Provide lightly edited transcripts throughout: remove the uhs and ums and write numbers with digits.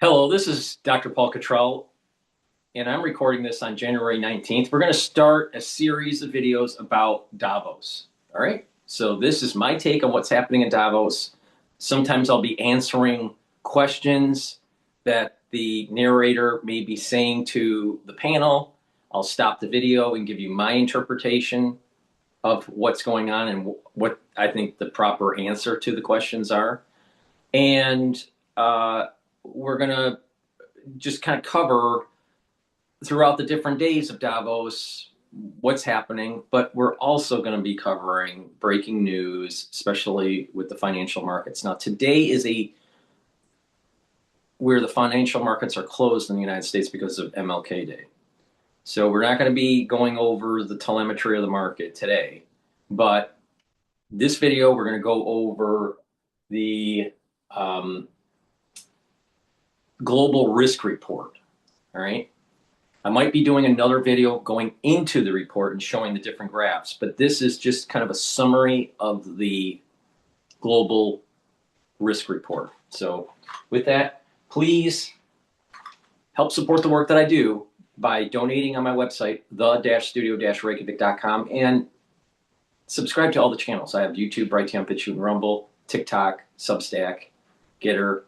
Hello, this is Dr. Paul Cottrell, and I'm recording this on January 19th. We're going to start a series of videos about Davos. All right. So this is my take on what's happening in Davos. Sometimes I'll be answering questions that the narrator may be saying to the panel. I'll stop the video and give you my interpretation of what's going on and what I think the proper answer to the questions are. And we're going to just kind of cover throughout the different days of Davos what's happening, but we're also going to be covering breaking news, especially with the financial markets. Now, today is where the financial markets are closed in the United States because of MLK Day. So we're not going to be going over the telemetry of the market today, but this video, we're going to go over the global risk report. All right. I might be doing another video going into the report and showing the different graphs, but this is just kind of a summary of the global risk report. So with that, please help support the work that I do by donating on my website, the-studio-reykjavik.com, and subscribe to all the channels. I have YouTube, Brighteon, Bitchute, and Rumble, TikTok, Substack, GETTR,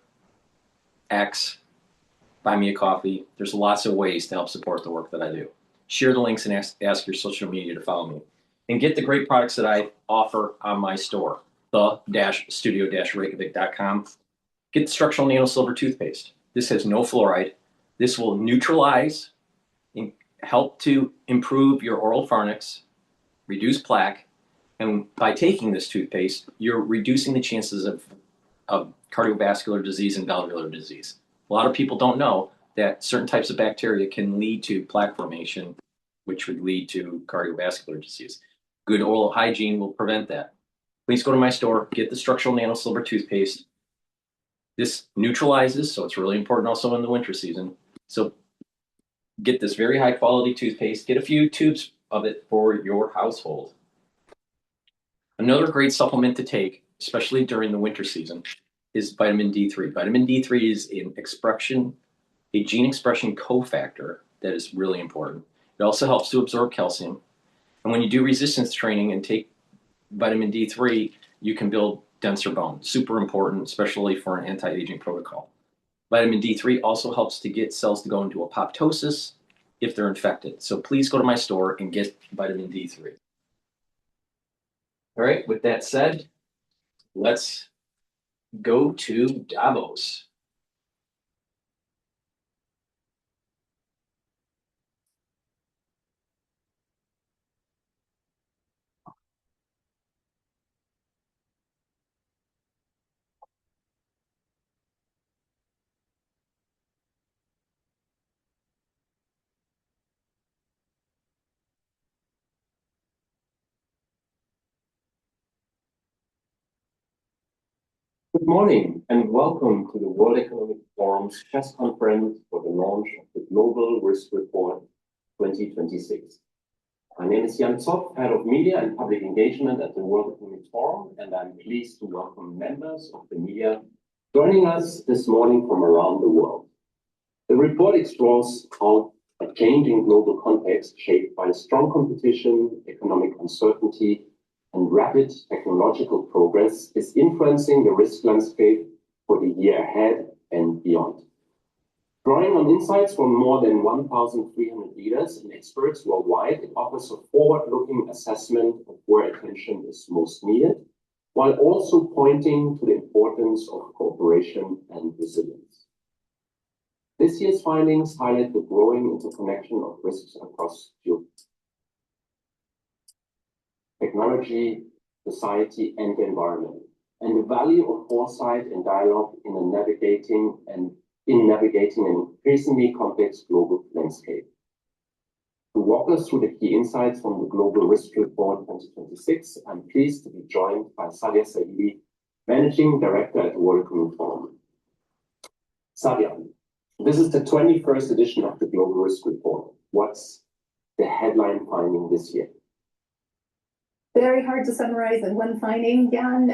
X, buy me a coffee. There's lots of ways to help support the work that I do. Share the links and ask your social media to follow me. And get the great products that I offer on my store, the-studio-reykjavik.com. Get the structural nano silver toothpaste. This has no fluoride. This will neutralize and help to improve your oral pharynx, reduce plaque, and by taking this toothpaste, you're reducing the chances of cardiovascular disease and valvular disease. A lot of people don't know that certain types of bacteria can lead to plaque formation, which would lead to cardiovascular disease. Good oral hygiene will prevent that. Please go to my store, get the structural nano silver toothpaste. This neutralizes, so it's really important also in the winter season. So get this very high quality toothpaste, get a few tubes of it for your household. Another great supplement to take, especially during the winter season, is vitamin D3. Vitamin D3 is a gene expression cofactor that is really important. It also helps to absorb calcium. And when you do resistance training and take vitamin D3, you can build denser bone. Super important, especially for an anti-aging protocol. Vitamin D3 also helps to get cells to go into apoptosis if they're infected. So please go to my store and get vitamin D3. All right, with that said, let's go to Davos. Good morning and welcome to the World Economic Forum's press conference for the launch of the Global Risk Report 2026. My name is Jan Zoff, Head of Media and Public Engagement at the World Economic Forum, and I'm pleased to welcome members of the media joining us this morning from around the world. The report explores how a changing global context shaped by strong competition, economic uncertainty, and rapid technological progress is influencing the risk landscape for the year ahead and beyond. Drawing on insights from more than 1,300 leaders and experts worldwide, it offers a forward-looking assessment of where attention is most needed, while also pointing to the importance of cooperation and resilience. This year's findings highlight the growing interconnection of risks across technology, society, and the environment, and the value of foresight and dialogue in navigating an increasingly complex global landscape. To walk us through the key insights from the Global Risk Report 2026, I'm pleased to be joined by Sadia Saidi, Managing Director at the World Economic Forum. Sadia, this is the 21st edition of the Global Risk Report. What's the headline finding this year? Very hard to summarize in one finding, Jan,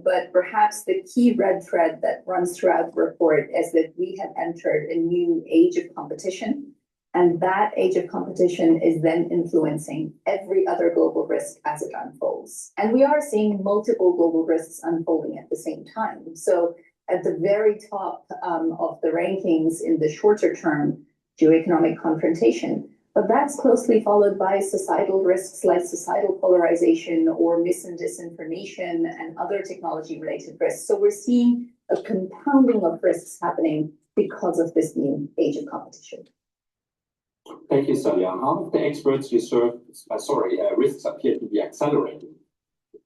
but perhaps the key red thread that runs throughout the report is that we have entered a new age of competition, and that age of competition is then influencing every other global risk as it unfolds. And we are seeing multiple global risks unfolding at the same time. So at the very top of the rankings in the shorter term, geoeconomic confrontation, but that's closely followed by societal risks like societal polarization or mis and disinformation and other technology-related risks. So we're seeing a compounding of risks happening because of this new age of competition. Thank you, Salia. How have the experts you serve, risks appear to be accelerating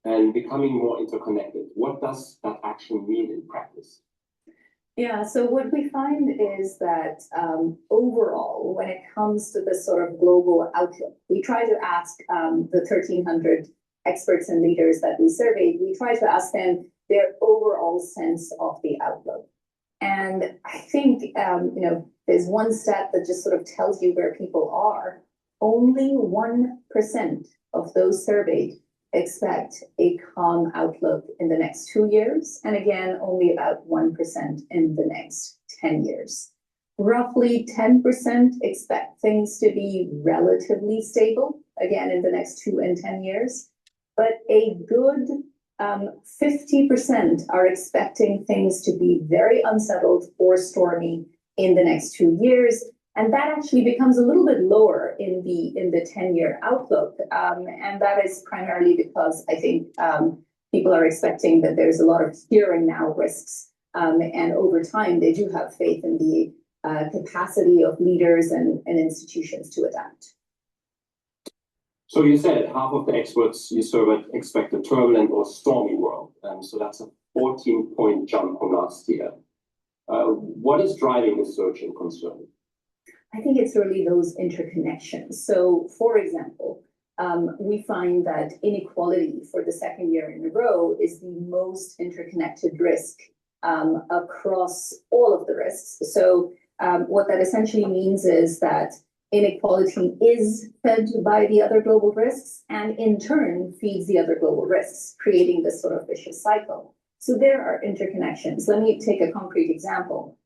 and becoming more interconnected? What does that action mean in practice? Yeah, so what we find is that overall, when it comes to this sort of global outlook, we try to ask the 1,300 experts and leaders that we surveyed, we try to ask them their overall sense of the outlook. And I think, there's one stat that just sort of tells you where people are. Only 1% of those surveyed expect a calm outlook in the next 2 years. And again, only about 1% in the next 10 years. Roughly 10% expect things to be relatively stable, again, in the next 2 and 10 years. But a good 50% are expecting things to be very unsettled or stormy in the next 2 years. And that actually becomes a little bit lower in the 10-year outlook. And that is primarily because I think people are expecting that there's a lot of here and now risks. And over time, they do have faith in the capacity of leaders and institutions to adapt. So you said half of the experts you surveyed expect a turbulent or stormy world. So that's a 14-point jump from last year. What is driving this surge in concern? I think it's really those interconnections. So, for example, we find that inequality for the second year in a row is the most interconnected risk across all of the risks. So what that essentially means is that inequality is fed by the other global risks and in turn feeds the other global risks, creating this sort of vicious cycle. So there are interconnections. Let me take a concrete example.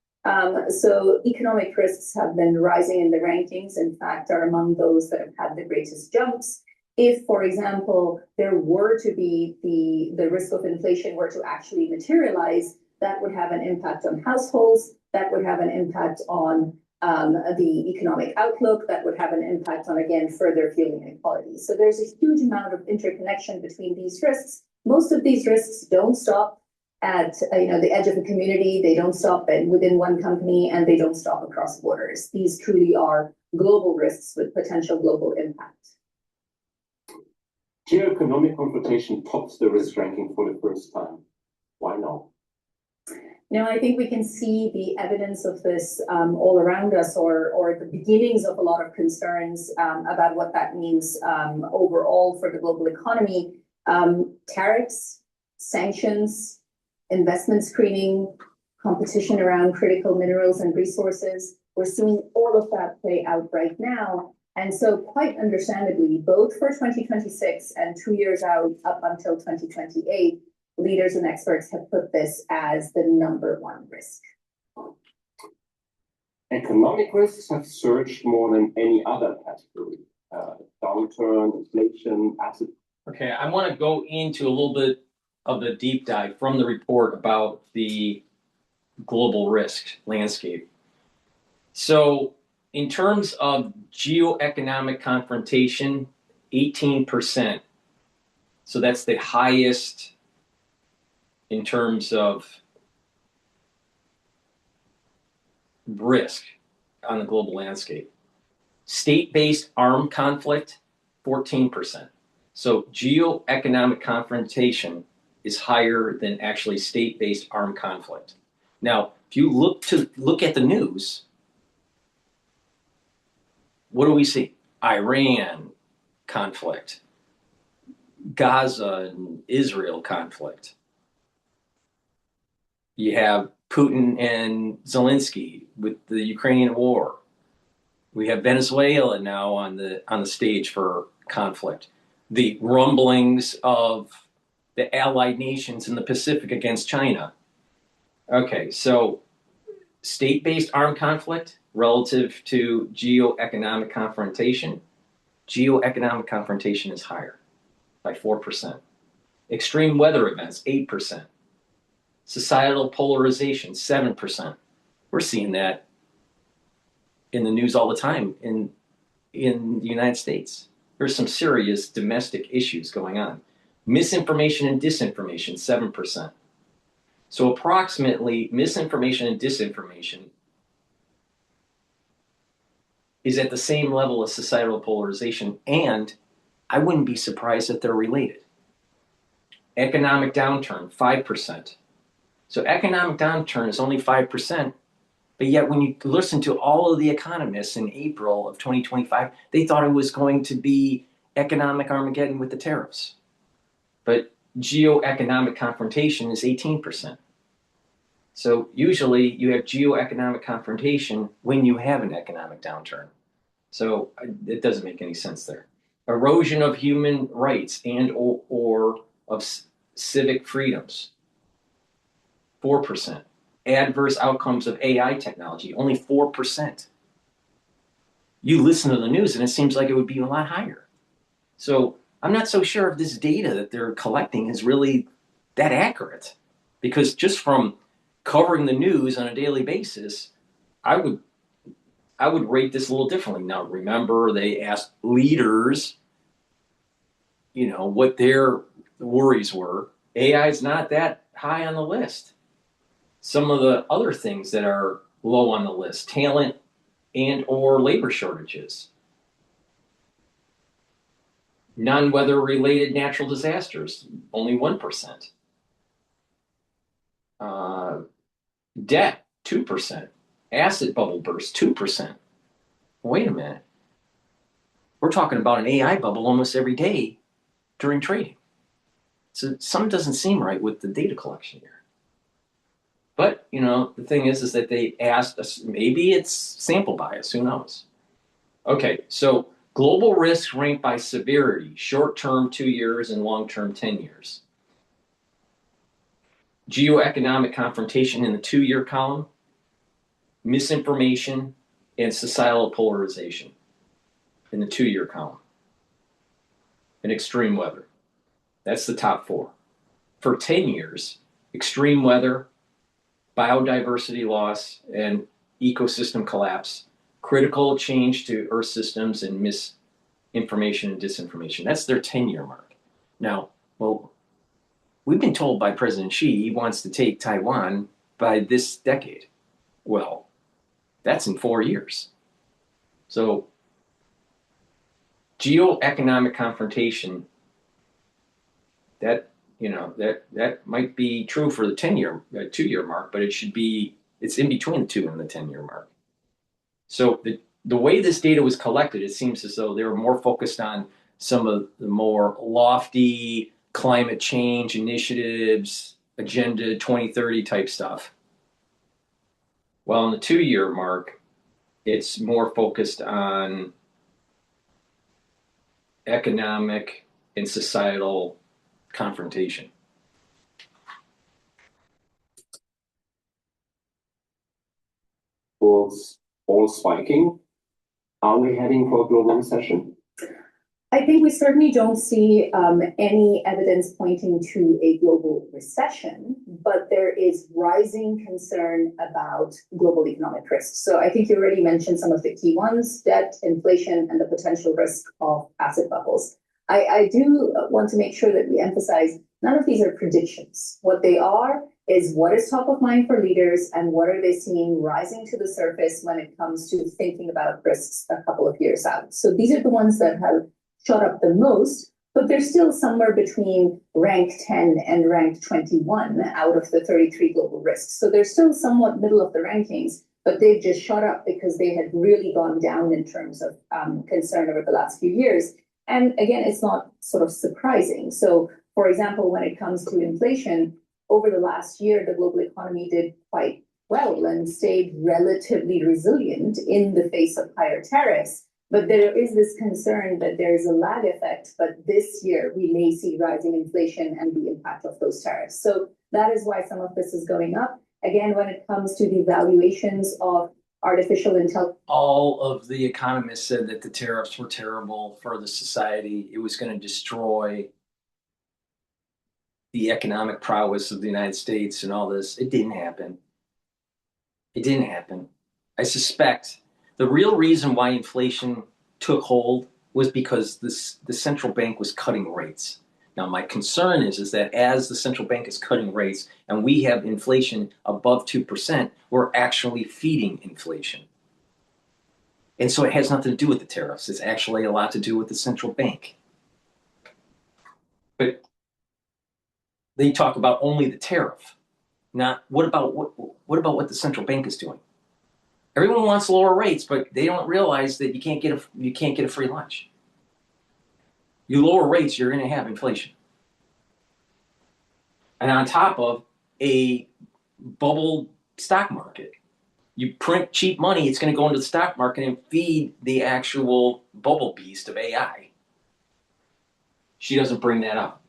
So economic risks have been rising in the rankings, in fact, are among those that have had the greatest jumps. If, for example, there were to be the risk of inflation were to actually materialize, that would have an impact on households, that would have an impact on the economic outlook, that would have an impact on, again, further fueling inequality. So there's a huge amount of interconnection between these risks. Most of these risks don't stop at the edge of a community, they don't stop within one company, and they don't stop across borders. These truly are global risks with potential global impact. Geoeconomic confrontation tops the risk ranking for the first time. Why not? I think we can see the evidence of this all around us, or the beginnings of a lot of concerns about what that means overall for the global economy. Tariffs, sanctions, investment screening, competition around critical minerals and resources. We're seeing all of that play out right now. And so quite understandably, both for 2026 and 2 years out up until 2028, leaders and experts have put this as the #1 risk. Economic risks have surged more than any other category. Downturn, inflation, asset. Okay, I want to go into a little bit of the deep dive from the report about the global risk landscape. So in terms of geoeconomic confrontation, 18%. So that's the highest in terms of risk on the global landscape. State-based armed conflict, 14%. So geoeconomic confrontation is higher than actually state-based armed conflict. Now, if you look at the news, what do we see? Iran conflict, Gaza and Israel conflict. You have Putin and Zelensky with the Ukrainian war. We have Venezuela now on the stage for conflict. the rumblings of the allied nations in the Pacific against China. Okay, so state-based armed conflict relative to geoeconomic confrontation. Geoeconomic confrontation is higher by 4%. Extreme weather events, 8%. Societal polarization, 7%. We're seeing that in the news all the time in the United States. There's some serious domestic issues going on. Misinformation and disinformation, 7%. So approximately misinformation and disinformation is at the same level as societal polarization, and I wouldn't be surprised if they're related. Economic downturn, 5%. So economic downturn is only 5%, but yet when you listen to all of the economists in April of 2025, they thought it was going to be economic Armageddon with the tariffs. But geoeconomic confrontation is 18%. So usually you have geoeconomic confrontation when you have an economic downturn. So it doesn't make any sense there. Erosion of human rights and or of civic freedoms, 4%. Adverse outcomes of AI technology, only 4%. You listen to the news and it seems like it would be a lot higher. So I'm not so sure if this data that they're collecting is really that accurate, because just from covering the news on a daily basis, I would rate this a little differently. Now, remember, they asked leaders, what their worries were. AI is not that high on the list. Some of the other things that are low on the list, talent and or labor shortages, non-weather related natural disasters, only 1%. Debt, 2%. Asset bubble burst, 2%. Wait a minute. We're talking about an AI bubble almost every day during trading. So something doesn't seem right with the data collection here. But, the thing is that they asked us, maybe it's sample bias, who knows? Okay, so global risks ranked by severity, short-term 2 years and long-term 10 years. Geoeconomic confrontation in the 2-year column, misinformation and societal polarization in the 2-year column, and extreme weather. That's the top 4. For 10 years, extreme weather, biodiversity loss, and ecosystem collapse, critical change to Earth systems, and misinformation and disinformation. That's their 10-year mark. Now, we've been told by President Xi he wants to take Taiwan by this decade. Well, that's in 4 years. So geoeconomic confrontation, that might be true for the 2-year mark, but it's in between the 2 and the 10-year mark. So the way this data was collected, it seems as though they were more focused on some of the more lofty climate change initiatives, Agenda 2030 type stuff. Well, in the 2-year mark, it's more focused on economic and societal confrontation. Was all spiking? Are we heading for a global recession? I think we certainly don't see any evidence pointing to a global recession, but there is rising concern about global economic risks. So I think you already mentioned some of the key ones: debt, inflation, and the potential risk of asset bubbles. I do want to make sure that we emphasize none of these are predictions. What they are is what is top of mind for leaders and what are they seeing rising to the surface when it comes to thinking about risks a couple of years out. So these are the ones that have shot up the most, but they're still somewhere between rank 10 and rank 21 out of the 33 global risks. So they're still somewhat middle of the rankings, but they've just shot up because they had really gone down in terms of concern over the last few years. And again, it's not sort of surprising. So, for example, when it comes to inflation, over the last year, the global economy did quite well and stayed relatively resilient in the face of higher tariffs. But there is this concern that there is a lag effect, but this year we may see rising inflation and the impact of those tariffs. So that is why some of this is going up. Again, when it comes to the valuations of artificial intelligence. All of the economists said that the tariffs were terrible for the society. It was going to destroy the economic prowess of the United States and all this. It didn't happen. It didn't happen. I suspect the real reason why inflation took hold was because the central bank was cutting rates. Now, my concern is that as the central bank is cutting rates and we have inflation above 2%, we're actually feeding inflation. And so it has nothing to do with the tariffs. It's actually a lot to do with the central bank. But they talk about only the tariff. Not what about what the central bank is doing? Everyone wants lower rates, but they don't realize that you can't get a free lunch. You lower rates, you're going to have inflation. And on top of a bubble stock market, you print cheap money, it's going to go into the stock market and feed the actual bubble beast of AI. She doesn't bring that up.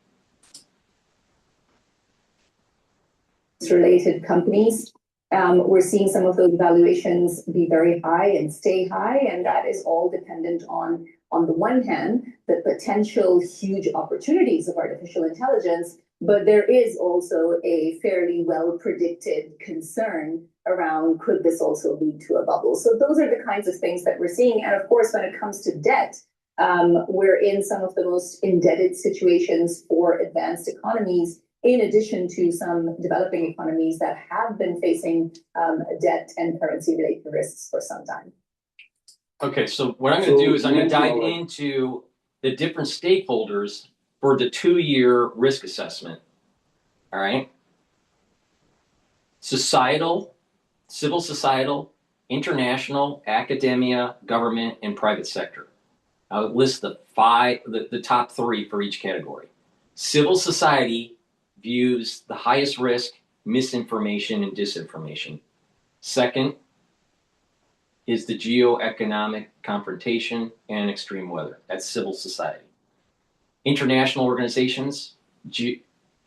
Related companies, we're seeing some of those valuations be very high and stay high, and that is all dependent on the one hand, the potential huge opportunities of artificial intelligence, but there is also a fairly well predicted concern around could this also lead to a bubble. So those are the kinds of things that we're seeing. And of course, when it comes to debt, we're in some of the most indebted situations for advanced economies, in addition to some developing economies that have been facing debt and currency related risks for some time. Okay, so what I'm going to do is I'm going to dive into the different stakeholders for the 2-year risk assessment. All right? Societal, civil societal, international, academia, government, and private sector. I'll list the top 3 for each category. Civil society views the highest risk, misinformation and disinformation. Second is the geoeconomic confrontation and extreme weather. That's civil society. International organizations,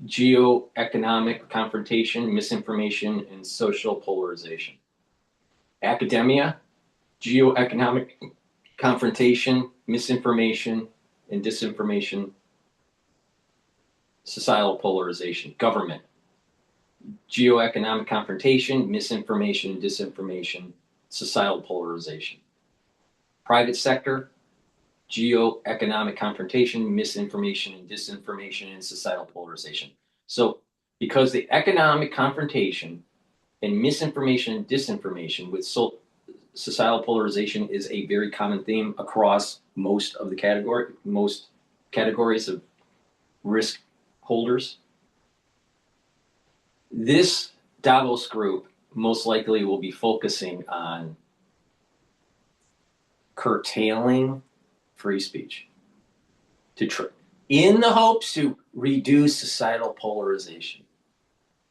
geoeconomic confrontation, misinformation, and social polarization. Academia, geoeconomic confrontation, misinformation, and disinformation, societal polarization. Government, geoeconomic confrontation, misinformation, and disinformation, societal polarization. Private sector, geoeconomic confrontation, misinformation, and disinformation, and societal polarization. So because the economic confrontation and misinformation and disinformation with societal polarization is a very common theme across most categories of risk holders, this Davos group most likely will be focusing on curtailing free speech in the hopes to reduce societal polarization.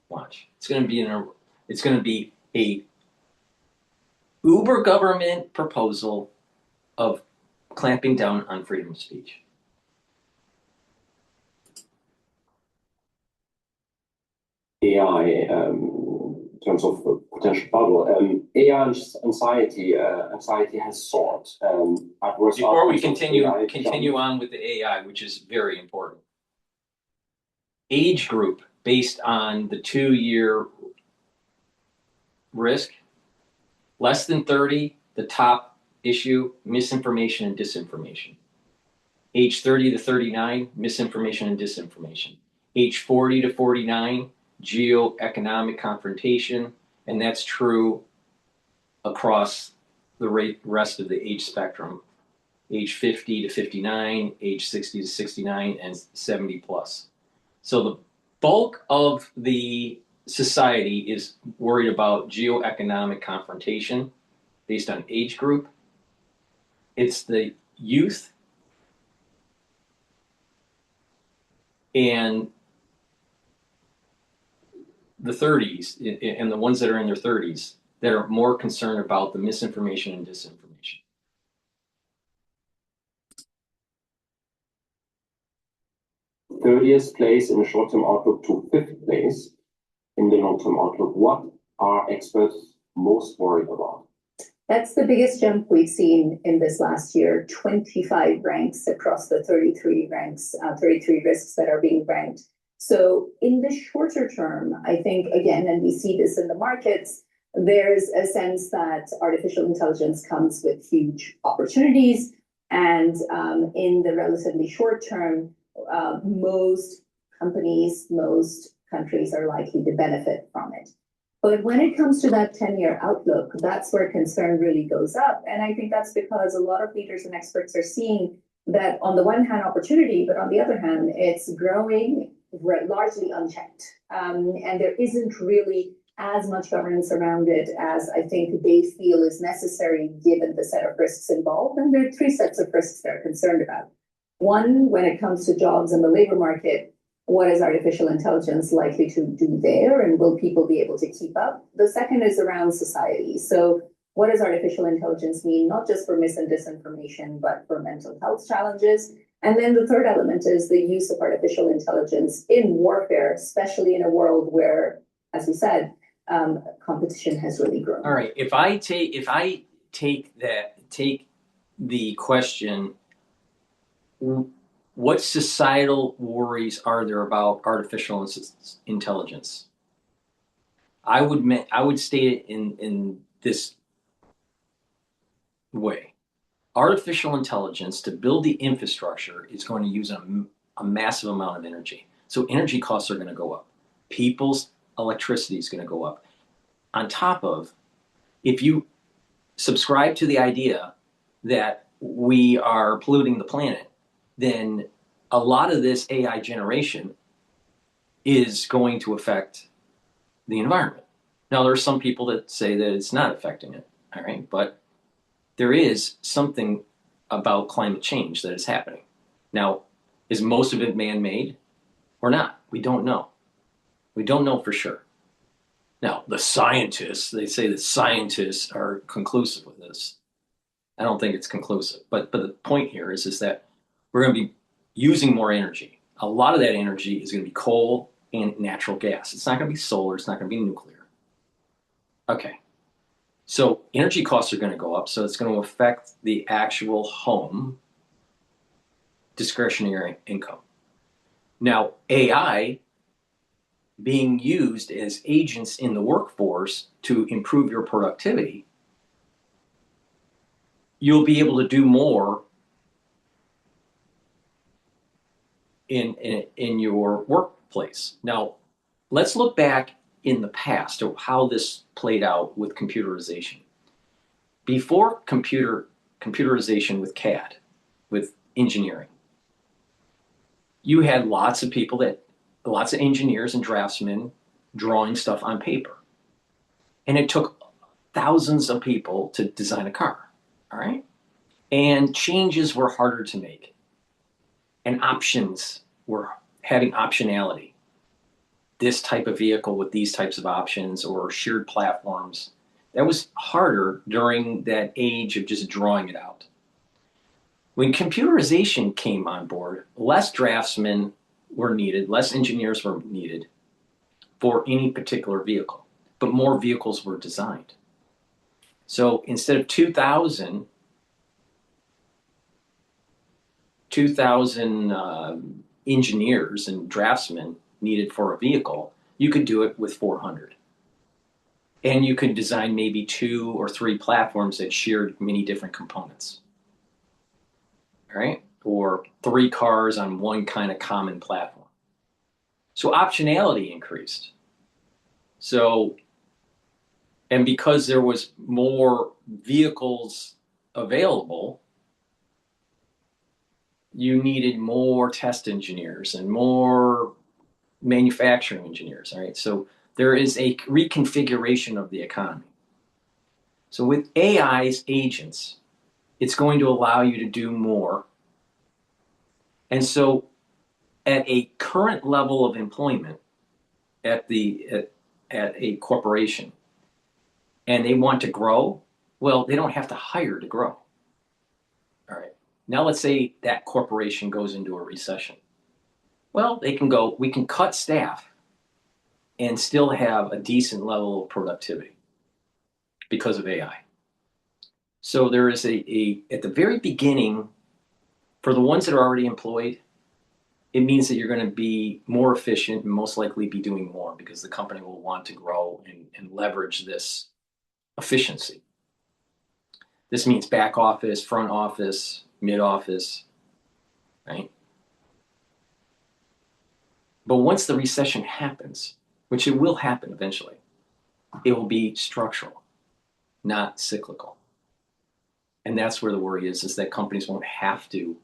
Watch, it's going to be a uber government proposal of clamping down on freedom of speech. AI, in terms of potential bubble, AI anxiety has soared. Before we continue on with the AI, which is very important. Age group based on the 2-year risk, less than 30, the top issue, misinformation and disinformation. Age 30 to 39, misinformation and disinformation. Age 40 to 49, geoeconomic confrontation, and that's true across the rest of the age spectrum. Age 50 to 59, age 60 to 69, and 70 plus. So the bulk of the society is worried about geoeconomic confrontation based on age group. It's the youth and the 30s and the ones that are in their 30s that are more concerned about the misinformation and disinformation. 30th place in the short-term outlook to 5th place in the long-term outlook. What are experts most worried about? That's the biggest jump we've seen in this last year, 25 ranks across the 33 ranks, 33 risks that are being ranked. So in the shorter term, I think, again, and we see this in the markets, there's a sense that artificial intelligence comes with huge opportunities. And in the relatively short term, most companies, most countries are likely to benefit from it. But when it comes to that 10-year outlook, that's where concern really goes up. And I think that's because a lot of leaders and experts are seeing that on the one hand opportunity, but on the other hand, it's growing largely unchecked. And there isn't really as much governance around it as I think they feel is necessary given the set of risks involved. And there are three sets of risks they're concerned about. One, when it comes to jobs in the labor market, what is artificial intelligence likely to do there, and will people be able to keep up? The second is around society. So what does artificial intelligence mean, not just for mis and disinformation, but for mental health challenges? And then the third element is the use of artificial intelligence in warfare, especially in a world where, as we said, competition has really grown. All right. If I take the question, what societal worries are there about artificial intelligence? I would state it in this way. Artificial intelligence, to build the infrastructure, is going to use a massive amount of energy. So energy costs are going to go up. People's electricity is going to go up. On top of, if you subscribe to the idea that we are polluting the planet, then a lot of this AI generation is going to affect the environment. Now, there are some people that say that it's not affecting it, all right? But there is something about climate change that is happening. Now, is most of it man-made or not? We don't know. We don't know for sure. Now, the scientists, they say that scientists are conclusive with this. I don't think it's conclusive. But the point here is that we're going to be using more energy. A lot of that energy is going to be coal and natural gas. It's not going to be solar. It's not going to be nuclear. Okay. So energy costs are going to go up. So it's going to affect the actual home discretionary income. Now, AI being used as agents in the workforce to improve your productivity, you'll be able to do more in your workplace. Now, let's look back in the past at how this played out with computerization. Before computerization with CAD, with engineering, you had lots of engineers and draftsmen drawing stuff on paper. And it took thousands of people to design a car, all right? And changes were harder to make. And options were having optionality. This type of vehicle with these types of options, or shared platforms. That was harder during that age of just drawing it out. When computerization came on board, less draftsmen were needed, less engineers were needed for any particular vehicle, but more vehicles were designed. So instead of 2,000 engineers and draftsmen needed for a vehicle, you could do it with 400. And you could design maybe 2 or 3 platforms that shared many different components. All right? Or 3 cars on one kind of common platform. So optionality increased. So, and because there was more vehicles available, you needed more test engineers and more manufacturing engineers, all right? So there is a reconfiguration of the economy. So with AI's agents, it's going to allow you to do more. And so at a current level of employment at a corporation, and they want to grow, well, they don't have to hire to grow. All right. Now let's say that corporation goes into a recession. Well, we can cut staff and still have a decent level of productivity because of AI. So there is at the very beginning, for the ones that are already employed, it means that you're going to be more efficient and most likely be doing more because the company will want to grow and leverage this efficiency. This means back office, front office, mid office, right? But once the recession happens, which it will happen eventually, it will be structural, not cyclical. And that's where the worry is that companies won't have to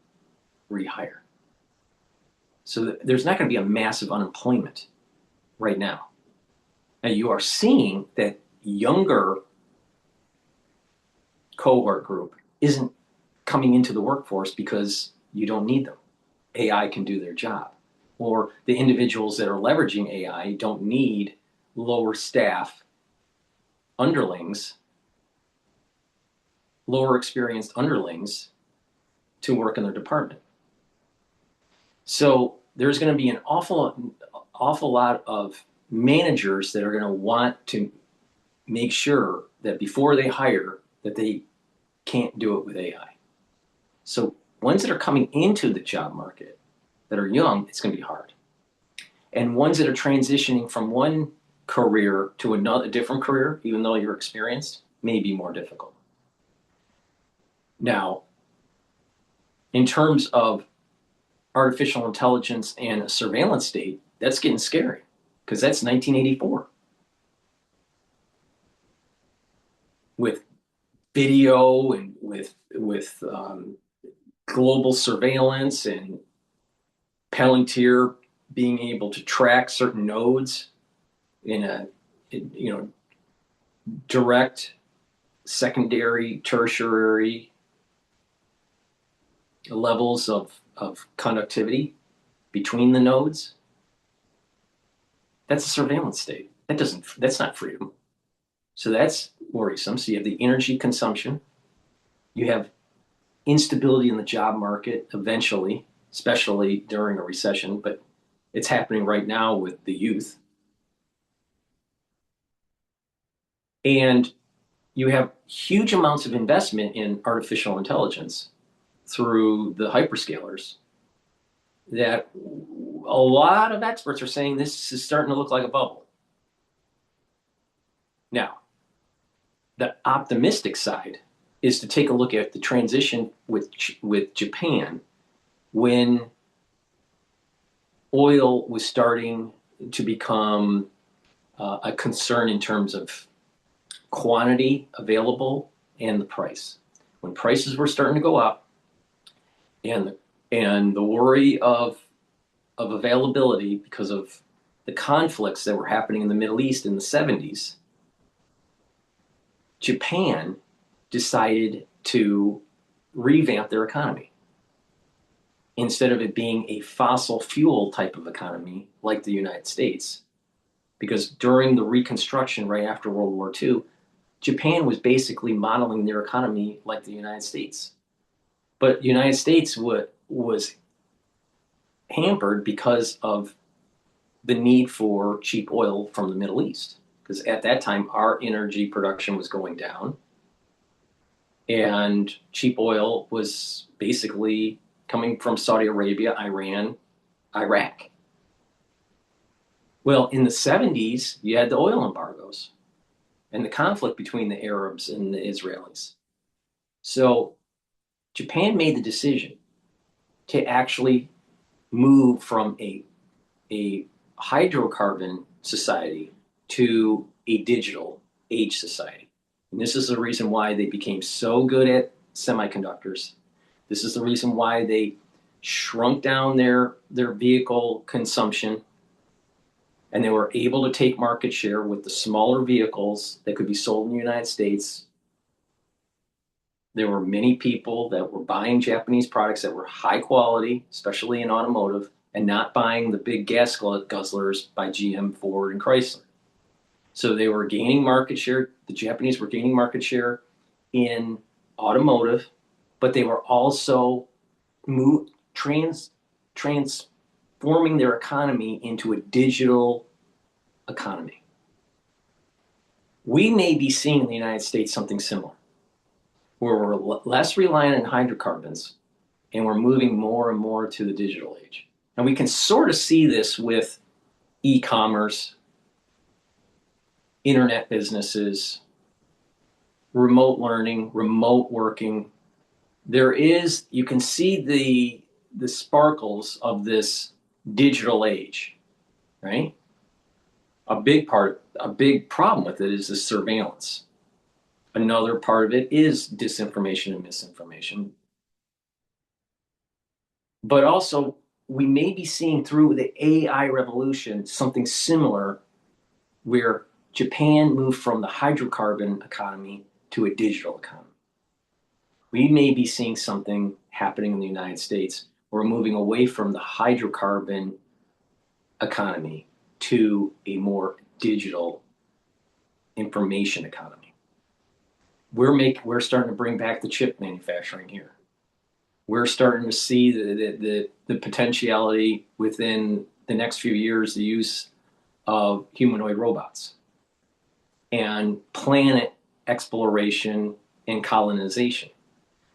rehire. So there's not going to be a massive unemployment right now. Now you are seeing that younger cohort group isn't coming into the workforce because you don't need them. AI can do their job. Or the individuals that are leveraging AI don't need lower staff underlings, lower experienced underlings to work in their department. So there's going to be an awful lot of managers that are going to want to make sure that before they hire that they can't do it with AI. So ones that are coming into the job market that are young, it's going to be hard. And ones that are transitioning from one career to a different career, even though you're experienced, may be more difficult. Now, in terms of artificial intelligence and a surveillance state, that's getting scary because that's 1984. With video and with global surveillance and Palantir being able to track certain nodes in direct, secondary, tertiary levels of conductivity between the nodes. That's a surveillance state. That's not freedom. So that's worrisome. So you have the energy consumption. You have instability in the job market eventually, especially during a recession, but it's happening right now with the youth. And you have huge amounts of investment in artificial intelligence through the hyperscalers that a lot of experts are saying this is starting to look like a bubble. Now, the optimistic side is to take a look at the transition with Japan when oil was starting to become a concern in terms of quantity available and the price. When prices were starting to go up and the worry of availability because of the conflicts that were happening in the Middle East in the 70s, Japan decided to revamp their economy. Instead of it being a fossil fuel type of economy like the United States, because during the Reconstruction right after World War II, Japan was basically modeling their economy like the United States. But the United States was hampered because of the need for cheap oil from the Middle East. Because at that time, our energy production was going down. And cheap oil was basically coming from Saudi Arabia, Iran, Iraq. Well, in the 70s, you had the oil embargoes and the conflict between the Arabs and the Israelis. So Japan made the decision to actually move from a hydrocarbon society to a digital age society. And this is the reason why they became so good at semiconductors. This is the reason why they shrunk down their vehicle consumption, and they were able to take market share with the smaller vehicles that could be sold in the United States. There were many people that were buying Japanese products that were high quality, especially in automotive, and not buying the big gas guzzlers by GM, Ford, and Chrysler. So they were gaining market share. The Japanese were gaining market share in automotive, but they were also transporting forming their economy into a digital economy. We may be seeing in the United States something similar, where we're less reliant on hydrocarbons and we're moving more and more to the digital age. And we can sort of see this with e-commerce, internet businesses, remote learning, remote working. You can see the sparkles of this digital age, right? A big problem with it is the surveillance. Another part of it is disinformation and misinformation. But also, we may be seeing through the AI revolution something similar where Japan moved from the hydrocarbon economy to a digital economy. We may be seeing something happening in the United States. We're moving away from the hydrocarbon economy to a more digital information economy. We're starting to bring back the chip manufacturing here. We're starting to see the potentiality within the next few years, the use of humanoid robots and planet exploration and colonization.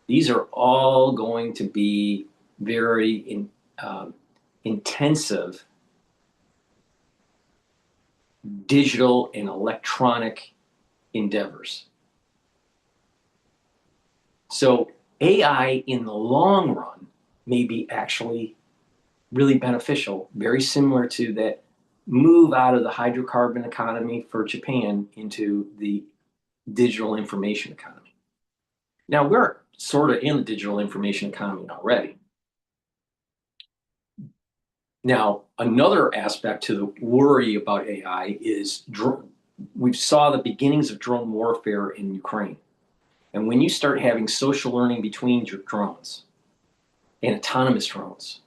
These are all going to be very intensive digital and electronic endeavors. So AI in the long run may be actually really beneficial, very similar to that move out of the hydrocarbon economy for Japan into the digital information economy. Now, we're sort of in the digital information economy already. Now, another aspect to the worry about AI is we saw the beginnings of drone warfare in Ukraine. And when you start having social learning between your drones and autonomous drones,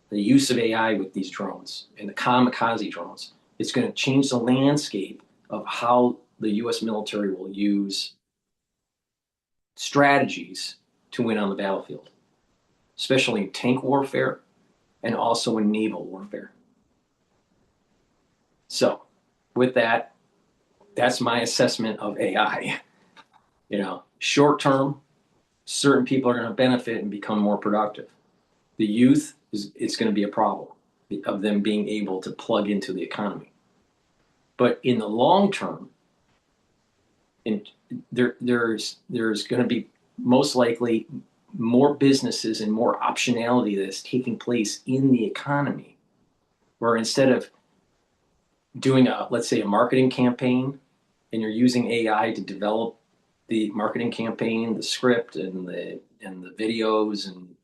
the use of AI with these drones and the kamikaze drones, it's going to change the landscape of how the US military will use strategies to win on the battlefield, especially in tank warfare and also in naval warfare. So with that, that's my assessment of AI. Short term, certain people are going to benefit and become more productive. The youth, it's going to be a problem of them being able to plug into the economy. But in the long term, there's going to be most likely more businesses and more optionality that's taking place in the economy, where instead of doing let's say a marketing campaign, and you're using AI to develop the marketing campaign, the script and the videos and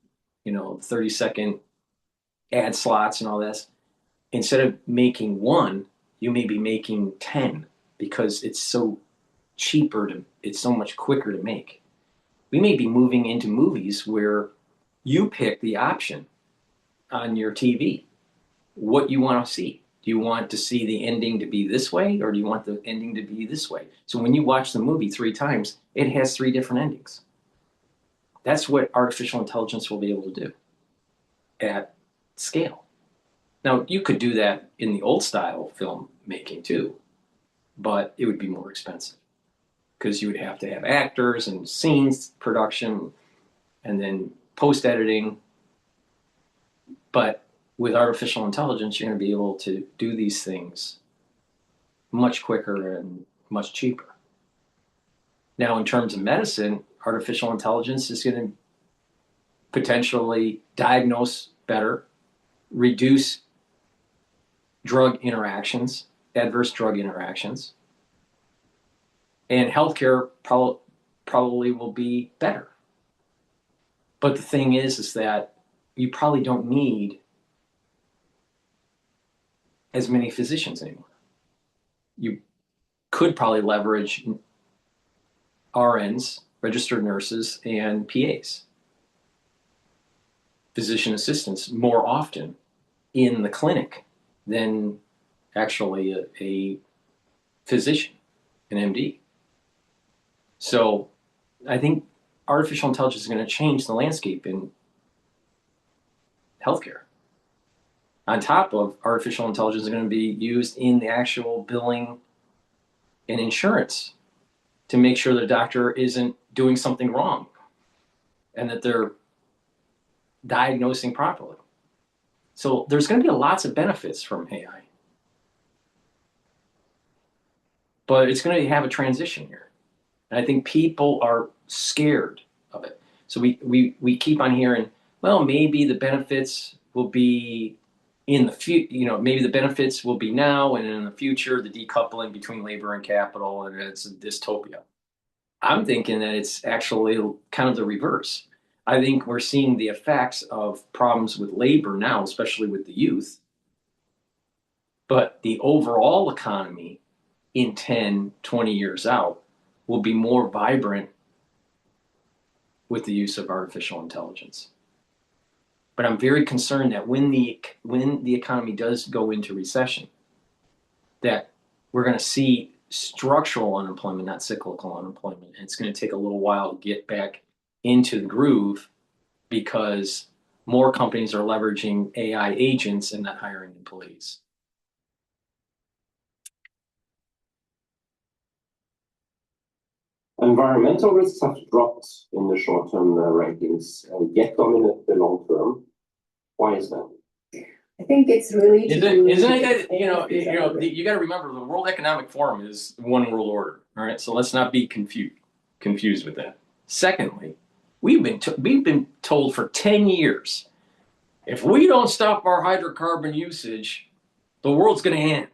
30-second ad slots and all this, instead of making one, you may be making 10 because it's so it's so much quicker to make. We may be moving into movies where you pick the option on your TV, what you want to see. Do you want to see the ending to be this way, or do you want the ending to be this way? So when you watch the movie 3 times, it has 3 different endings. That's what artificial intelligence will be able to do at scale. Now, you could do that in the old style filmmaking too, but it would be more expensive because you would have to have actors and scenes production and then post-editing. But with artificial intelligence, you're going to be able to do these things much quicker and much cheaper. Now, in terms of medicine, artificial intelligence is going to potentially diagnose better, reduce drug interactions, adverse drug interactions, and healthcare probably will be better. But the thing is that you probably don't need as many physicians anymore. You could probably leverage RNs, registered nurses, and PAs, physician assistants, more often in the clinic than actually a physician, an MD. So I think artificial intelligence is going to change the landscape in healthcare. on top of artificial intelligence, is going to be used in the actual billing and insurance to make sure the doctor isn't doing something wrong and that they're diagnosing properly. So there's going to be lots of benefits from AI. But it's going to have a transition here. And I think people are scared of it. So we keep on hearing, well, maybe the benefits will be in the future, maybe the benefits will be now, and in the future, the decoupling between labor and capital, and it's a dystopia. I'm thinking that it's actually kind of the reverse. I think we're seeing the effects of problems with labor now, especially with the youth. But the overall economy in 10, 20 years out will be more vibrant with the use of artificial intelligence. But I'm very concerned that when the economy does go into recession, that we're going to see structural unemployment, not cyclical unemployment. And it's going to take a little while to get back into the groove because more companies are leveraging AI agents and not hiring employees. Environmental risks have dropped in the short-term rankings, yet dominate the long-term. Why is that? I think it's really isn't it you got to remember the World Economic Forum is one world order. All right, so let's not be confused with that. Secondly, we've been told for 10 years, if we don't stop our hydrocarbon usage, the world's going to end.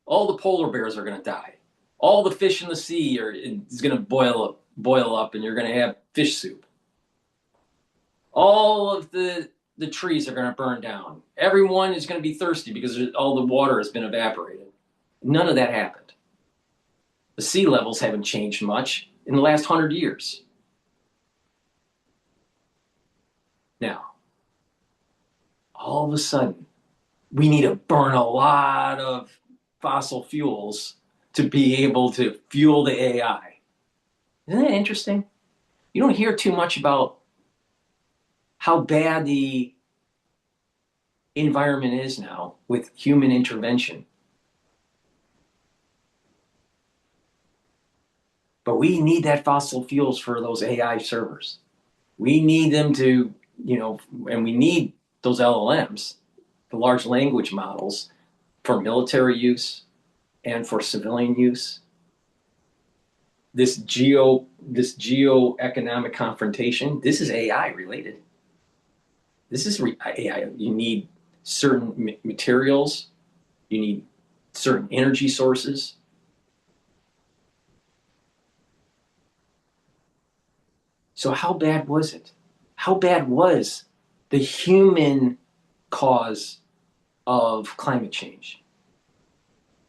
All the polar bears are going to die. All the fish in the sea is going to boil up, and you're going to have fish soup. All of the trees are going to burn down. Everyone is going to be thirsty because all the water has been evaporated. None of that happened. The sea levels haven't changed much in the last 100 years. Now, all of a sudden, we need to burn a lot of fossil fuels to be able to fuel the AI. Isn't that interesting? You don't hear too much about how bad the environment is now with human intervention. But we need that fossil fuels for those AI servers. We need them to, and we need those LLMs, the large language models, for military use and for civilian use. This geo-economic confrontation, this is AI related. This is AI. You need certain materials. You need certain energy sources. So how bad was it? How bad was the human cause of climate change?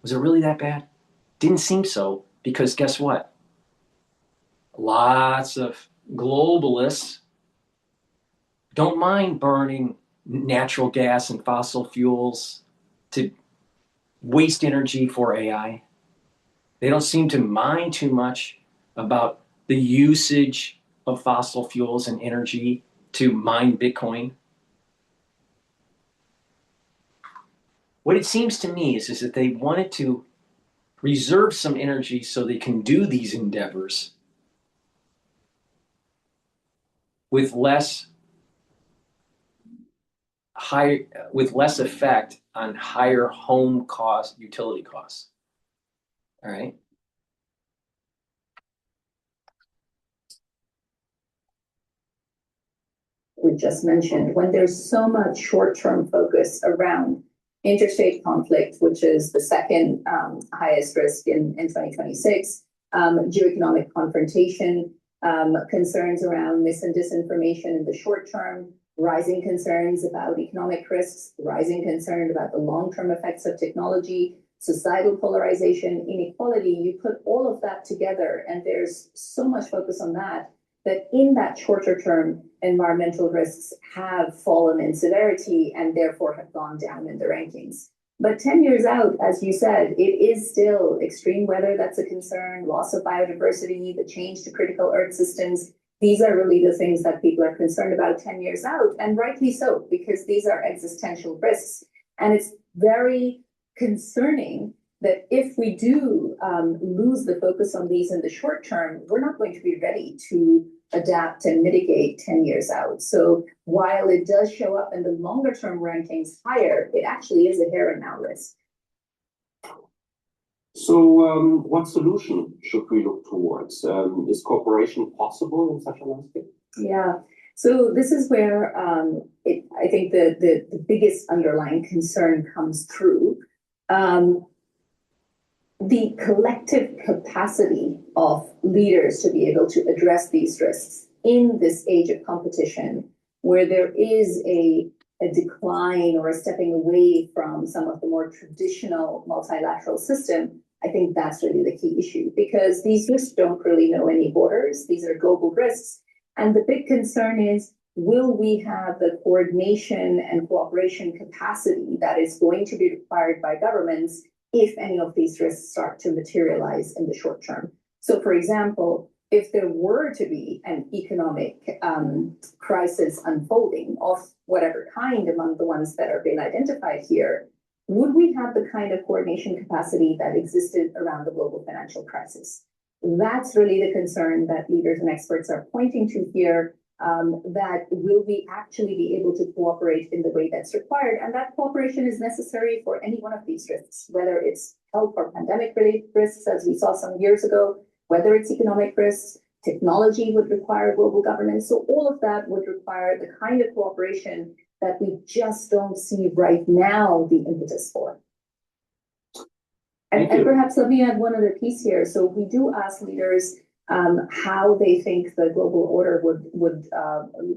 Was it really that bad? Didn't seem so, because guess what? Lots of globalists don't mind burning natural gas and fossil fuels to waste energy for AI. They don't seem to mind too much about the usage of fossil fuels and energy to mine Bitcoin. What it seems to me is that they wanted to reserve some energy so they can do these endeavors with less effect on higher home cost, utility costs. All right. We just mentioned, when there's so much short-term focus around interstate conflict, which is the second highest risk in 2026, geoeconomic confrontation, concerns around mis and disinformation in the short term, rising concerns about economic risks, rising concern about the long-term effects of technology, societal polarization, inequality. You put all of that together, and there's so much focus on that in that shorter term, environmental risks have fallen in severity and therefore have gone down in the rankings. But 10 years out, as you said, it is still extreme weather that's a concern, loss of biodiversity, the change to critical Earth systems. These are really the things that people are concerned about 10 years out, and rightly so, because these are existential risks. And it's very concerning that if we do lose the focus on these in the short term, we're not going to be ready to adapt and mitigate 10 years out. So while it does show up in the longer term rankings higher, it actually is a here and now risk. So what solution should we look towards? Is cooperation possible in such a landscape? Yeah, so this is where I think the biggest underlying concern comes through. The collective capacity of leaders to be able to address these risks in this age of competition, where there is a decline or a stepping away from some of the more traditional multilateral system, I think that's really the key issue, because these risks don't really know any borders. These are global risks. And the big concern is, will we have the coordination and cooperation capacity that is going to be required by governments if any of these risks start to materialize in the short term? So, for example, if there were to be an economic crisis unfolding of whatever kind among the ones that are being identified here, would we have the kind of coordination capacity that existed around the global financial crisis? That's really the concern that leaders and experts are pointing to here, that will we actually be able to cooperate in the way that's required? And that cooperation is necessary for any one of these risks, whether it's health or pandemic-related risks, as we saw some years ago, whether it's economic risks, technology would require global governance. So all of that would require the kind of cooperation that we just don't see right now the impetus for. And perhaps let me add one other piece here. So we do ask leaders how they think the global order would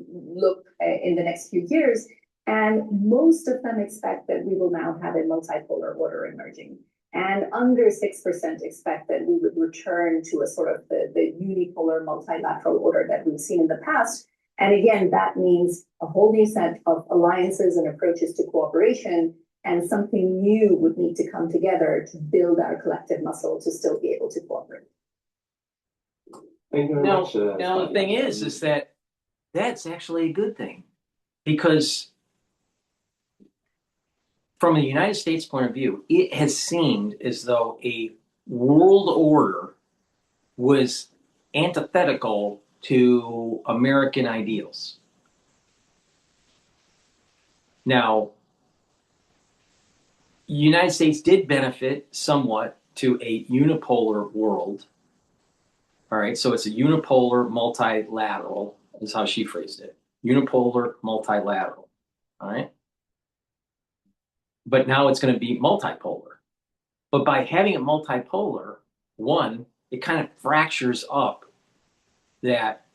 look in the next few years. And most of them expect that we will now have a multipolar order emerging. And under 6% expect that we would return to a sort of the unipolar multilateral order that we've seen in the past. And again, that means a whole new set of alliances and approaches to cooperation, and something new would need to come together to build our collective muscle to still be able to cooperate. Thank you very much. Now the thing is that that's actually a good thing, because from a United States point of view, it has seemed as though a world order was antithetical to American ideals. Now, the United States did benefit somewhat to a unipolar world. All right, so it's a unipolar multilateral, is how she phrased it. Unipolar multilateral. All right. But now it's going to be multipolar. But by having it multipolar, one, it kind of fractures up that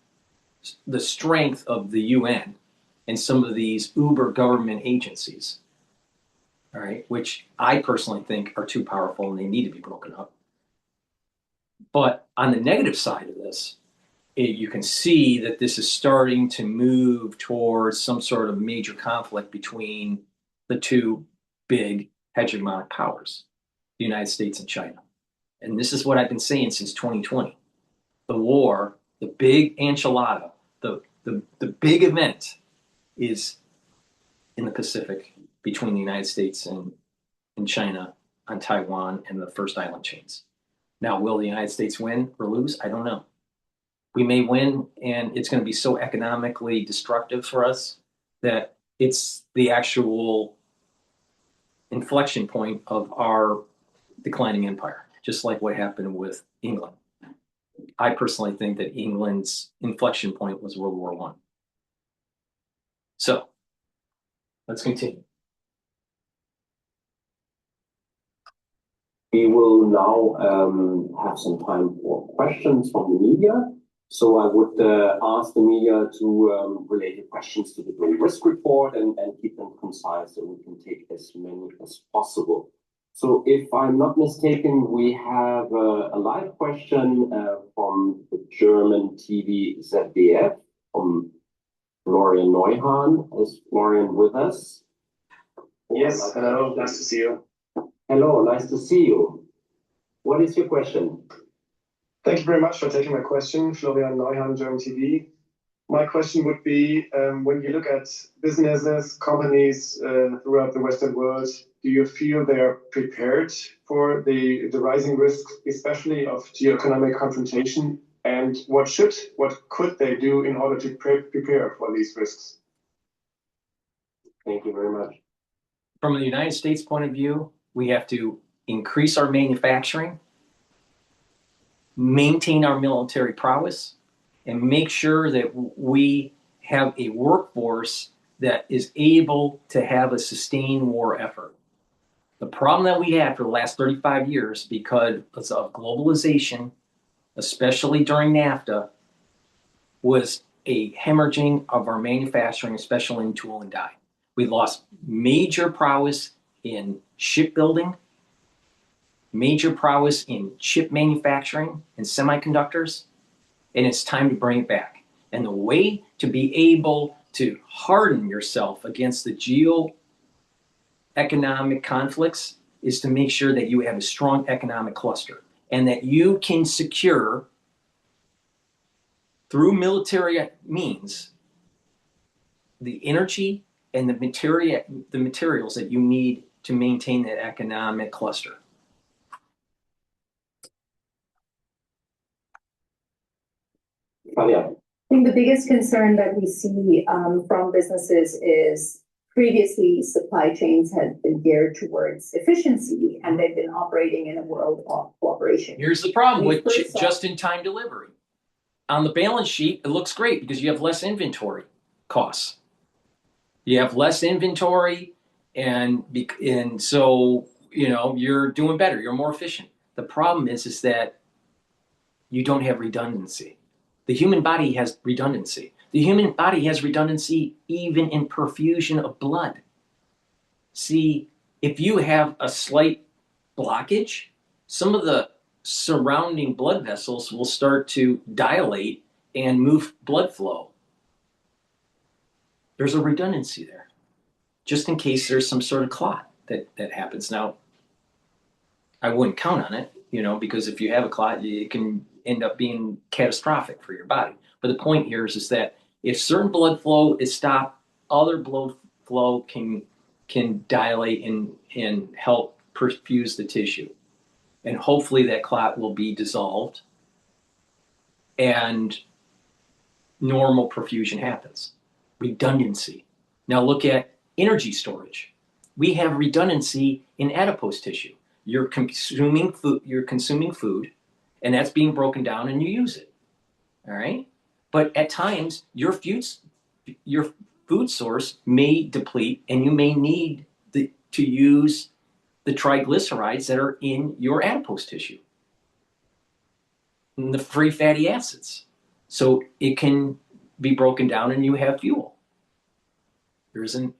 the strength of the UN and some of these uber government agencies, all right, which I personally think are too powerful and they need to be broken up. But on the negative side of this, you can see that this is starting to move towards some sort of major conflict between the two big hegemonic powers, the United States and China. And this is what I've been saying since 2020. The war, the big enchilada, the big event is in the Pacific between the United States and China on Taiwan and the first island chains. Now, will the United States win or lose? I don't know. We may win, and it's going to be so economically destructive for us that it's the actual inflection point of our declining empire, just like what happened with England. I personally think that England's inflection point was World War I. So, let's continue. We will now have some time for questions from the media. So I would ask the media to relate the questions to the global risk report and keep them concise so we can take as many as possible. So if I'm not mistaken, we have a live question from the German TV ZDF, from Florian Neuhan. Is Florian with us? Yes, hello, nice to see you. Hello, nice to see you. What is your question? Thank you very much for taking my question. Florian Neuhan, German TV. My question would be, when you look at businesses, companies throughout the Western world, do you feel they're prepared for the rising risks, especially of geoeconomic confrontation? And what could they do in order to prepare for these risks? Thank you very much. From the United States point of view, we have to increase our manufacturing, maintain our military prowess, and make sure that we have a workforce that is able to have a sustained war effort. The problem that we had for the last 35 years, because of globalization, especially during NAFTA, was a hemorrhaging of our manufacturing, especially in tool and die. We lost major prowess in shipbuilding, major prowess in chip manufacturing and semiconductors, and it's time to bring it back. And the way to be able to harden yourself against the geo-economic conflicts is to make sure that you have a strong economic cluster and that you can secure through military means the energy and the materials that you need to maintain that economic cluster. Falia. I think the biggest concern that we see from businesses is previously supply chains had been geared towards efficiency and they've been operating in a world of cooperation. Here's the problem with just-in-time delivery. On the balance sheet, it looks great because you have less inventory costs. You have less inventory, and so you're doing better. You're more efficient. The problem is that you don't have redundancy. The human body has redundancy. The human body has redundancy even in perfusion of blood. See, if you have a slight blockage, some of the surrounding blood vessels will start to dilate and move blood flow. There's a redundancy there, just in case there's some sort of clot that happens. Now, I wouldn't count on it, because if you have a clot, it can end up being catastrophic for your body. But the point here is that if certain blood flow is stopped, other blood flow can dilate and help perfuse the tissue. And hopefully that clot will be dissolved and normal perfusion happens. Redundancy. Now look at energy storage. We have redundancy in adipose tissue. You're consuming food, and that's being broken down and you use it. All right? But at times your food source may deplete and you may need to use the triglycerides that are in your adipose tissue and the free fatty acids. So it can be broken down and you have fuel. There's a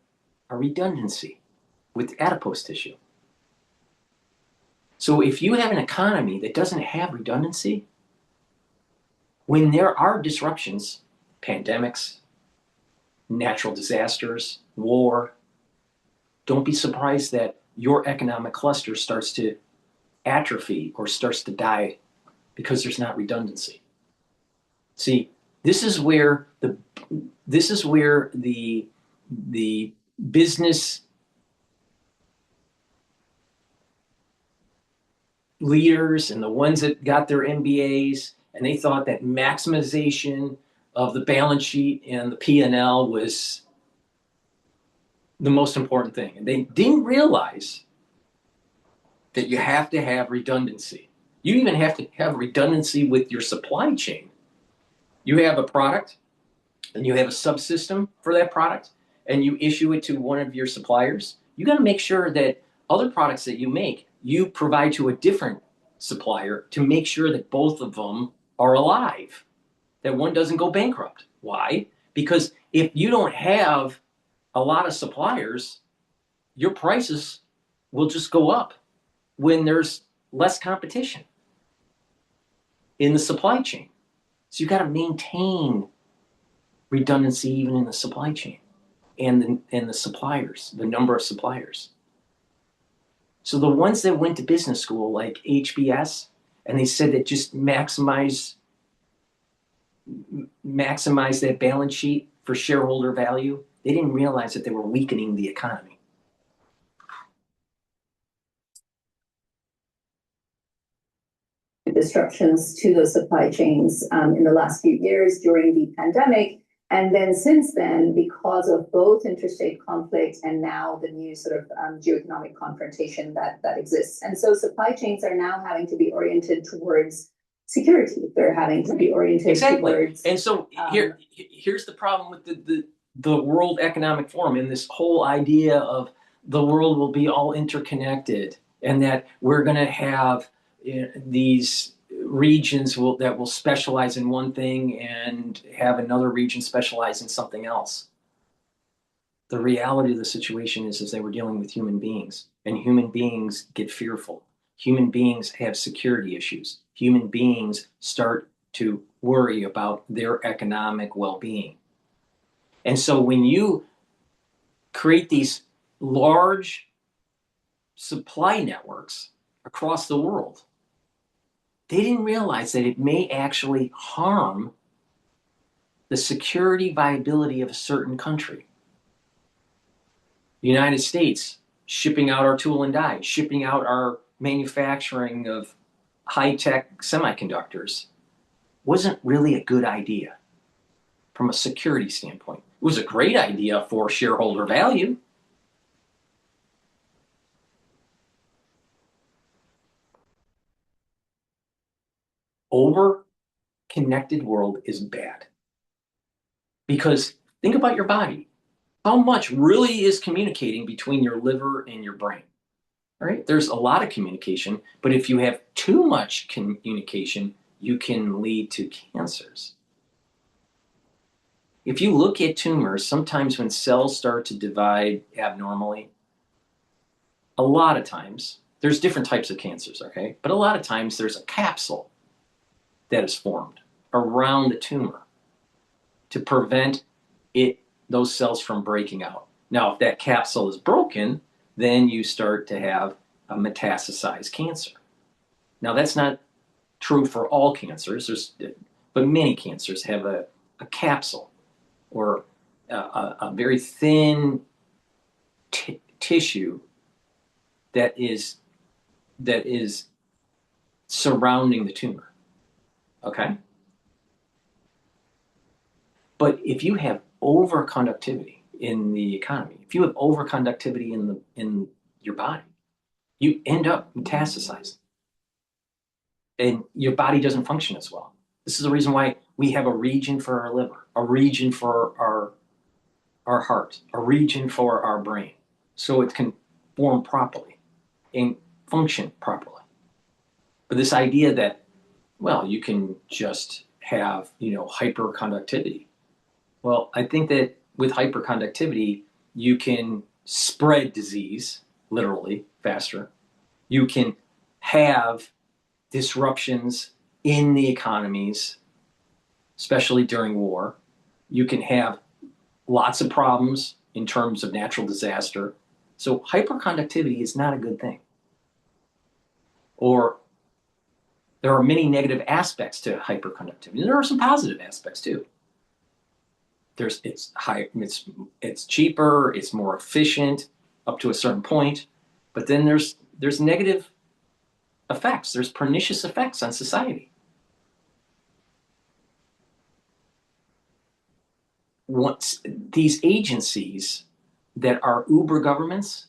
redundancy with adipose tissue. So if you have an economy that doesn't have redundancy, when there are disruptions, pandemics, natural disasters, war, don't be surprised that your economic cluster starts to atrophy or starts to die because there's not redundancy. See, this is where the business leaders and the ones that got their MBAs and they thought that maximization of the balance sheet and the P&L was the most important thing. And they didn't realize that you have to have redundancy. You even have to have redundancy with your supply chain. You have a product and you have a subsystem for that product and you issue it to one of your suppliers. You got to make sure that other products that you make, you provide to a different supplier to make sure that both of them are alive, that one doesn't go bankrupt. Why? Because if you don't have a lot of suppliers, your prices will just go up when there's less competition in the supply chain. So you got to maintain redundancy even in the supply chain and the suppliers, the number of suppliers. So the ones that went to business school like HBS, and they said that just maximize maximize that balance sheet for shareholder value, they didn't realize that they were weakening the economy. Disruptions to those supply chains in the last few years during the pandemic. And then since then, because of both interstate conflict and now the new sort of geoeconomic confrontation that exists. And so supply chains are now having to be oriented towards security. They're having to be oriented towards... And so here's the problem with the World Economic Forum and this whole idea of the world will be all interconnected and that we're going to have these regions that will specialize in one thing and have another region specialize in something else. The reality of the situation is they were dealing with human beings, and human beings get fearful. Human beings have security issues. Human beings start to worry about their economic well-being. And so when you create these large supply networks across the world, they didn't realize that it may actually harm the security viability of a certain country. The United States shipping out our tool and die, shipping out our manufacturing of high-tech semiconductors wasn't really a good idea from a security standpoint. It was a great idea for shareholder value. Over-connected world is bad. Because think about your body. How much really is communicating between your liver and your brain? Right? There's a lot of communication, but if you have too much communication, you can lead to cancers. If you look at tumors, sometimes when cells start to divide abnormally, a lot of times, there's different types of cancers, okay? But a lot of times there's a capsule that is formed around the tumor to prevent those cells from breaking out. Now, if that capsule is broken, then you start to have a metastasized cancer. Now, that's not true for all cancers, but many cancers have a capsule or a very thin tissue that is surrounding the tumor. Okay? But if you have overconductivity in the economy, if you have overconductivity in your body, you end up metastasizing. And your body doesn't function as well. This is the reason why we have a region for our liver, a region for our heart, a region for our brain, so it can form properly and function properly. But this idea that, well, you can just have, hyperconductivity. Well, I think that with hyperconductivity, you can spread disease, literally, faster. You can have disruptions in the economies, especially during war. You can have lots of problems in terms of natural disaster. So hyperconductivity is not a good thing. Or there are many negative aspects to hyperconductivity. There are some positive aspects too. It's cheaper, it's more efficient up to a certain point, but then there's negative effects. There's pernicious effects on society. Once these agencies that are uber governments,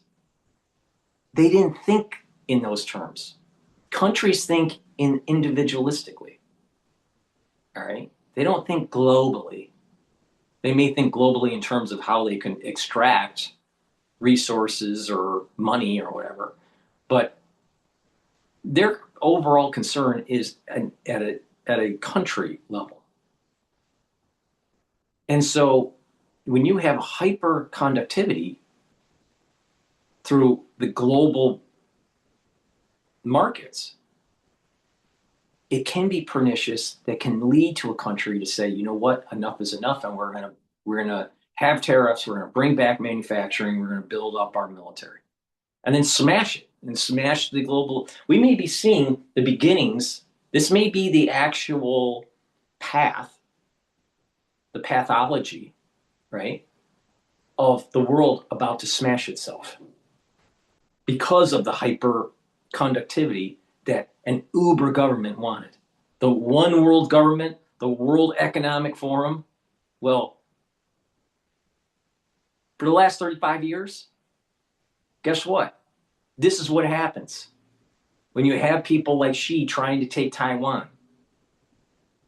they didn't think in those terms. Countries think individualistically. All right? They don't think globally. They may think globally in terms of how they can extract resources or money or whatever, but their overall concern is at a country level. And so when you have hyperconductivity through the global markets, it can be pernicious. That can lead to a country to say, you know what, enough is enough, and we're gonna have tariffs. We're gonna bring back manufacturing. We're gonna build up our military, and then smash it and smash the global. We may be seeing the beginnings. This may be the actual path the pathology, right, of the world about to smash itself because of the hyper conductivity that an uber government wanted. The one world government, the World Economic Forum, well, for the last 35 years, guess what? This is what happens when you have people like Xi trying to take Taiwan,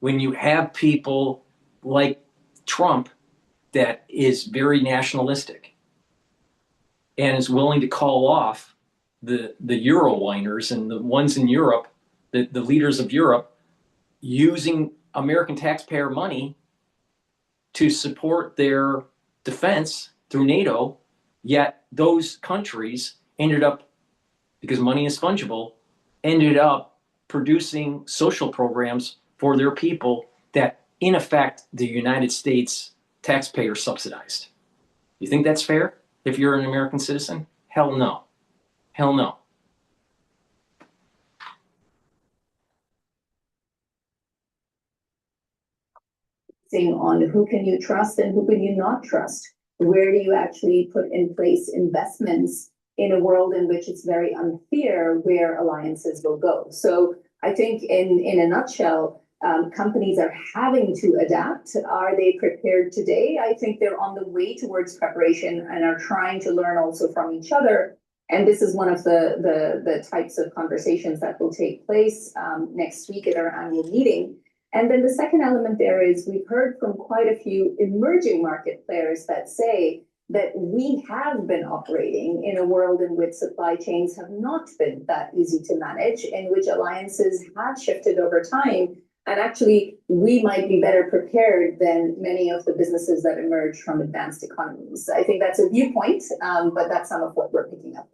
when you have people like Trump that is very nationalistic and is willing to call off the Euro whiners and the ones in Europe, the leaders of Europe, using American taxpayer money to support their defense through NATO, yet those countries ended up, because money is fungible, ended up producing social programs for their people that, in effect, the United States taxpayer subsidized. You think that's fair if you're an American citizen? Hell no. Hell no. On who can you trust and who can you not trust? Where do you actually put in place investments in a world in which it's very unclear where alliances will go? So I think in a nutshell, companies are having to adapt. Are they prepared today? I think they're on the way towards preparation and are trying to learn also from each other. And this is one of the types of conversations that will take place next week at our annual meeting. And then the second element there is we've heard from quite a few emerging market players that say that we have been operating in a world in which supply chains have not been that easy to manage, in which alliances have shifted over time. And actually, we might be better prepared than many of the businesses that emerge from advanced economies. I think that's a viewpoint, but that's some of what we're picking up.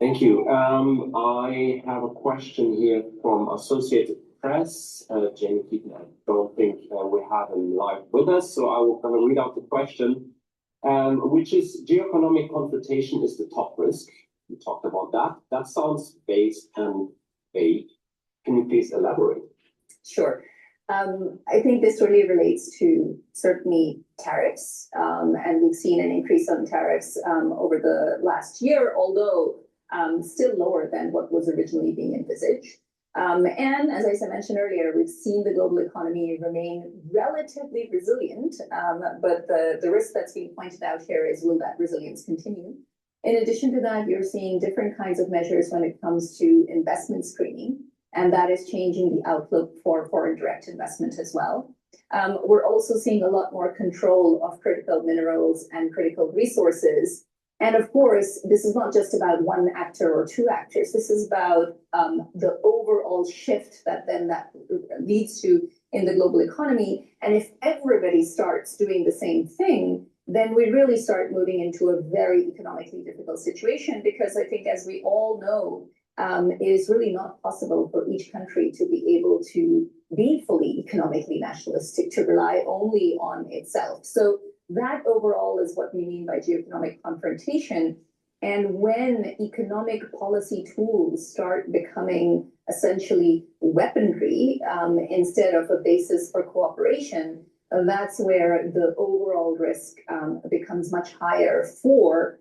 Thank you. I have a question here from Associated Press, Jamie Keaton. I don't think we have him live with us, so I will kind of read out the question, which is geoeconomic confrontation is the top risk. We talked about that. That sounds based and vague. Can you please elaborate? Sure. I think this really relates to certainly tariffs, and we've seen an increase on tariffs over the last year, although still lower than what was originally being envisaged. And as I mentioned earlier, we've seen the global economy remain relatively resilient, but the risk that's being pointed out here is, will that resilience continue? In addition to that, you're seeing different kinds of measures when it comes to investment screening, and that is changing the outlook for foreign direct investment as well. We're also seeing a lot more control of critical minerals and critical resources. And of course, this is not just about one actor or two actors. This is about the overall shift that leads to in the global economy. And if everybody starts doing the same thing, then we really start moving into a very economically difficult situation, because I think, as we all know, it is really not possible for each country to be able to be fully economically nationalistic, to rely only on itself. So that overall is what we mean by geoeconomic confrontation. And when economic policy tools start becoming essentially weaponry instead of a basis for cooperation, that's where the overall risk becomes much higher for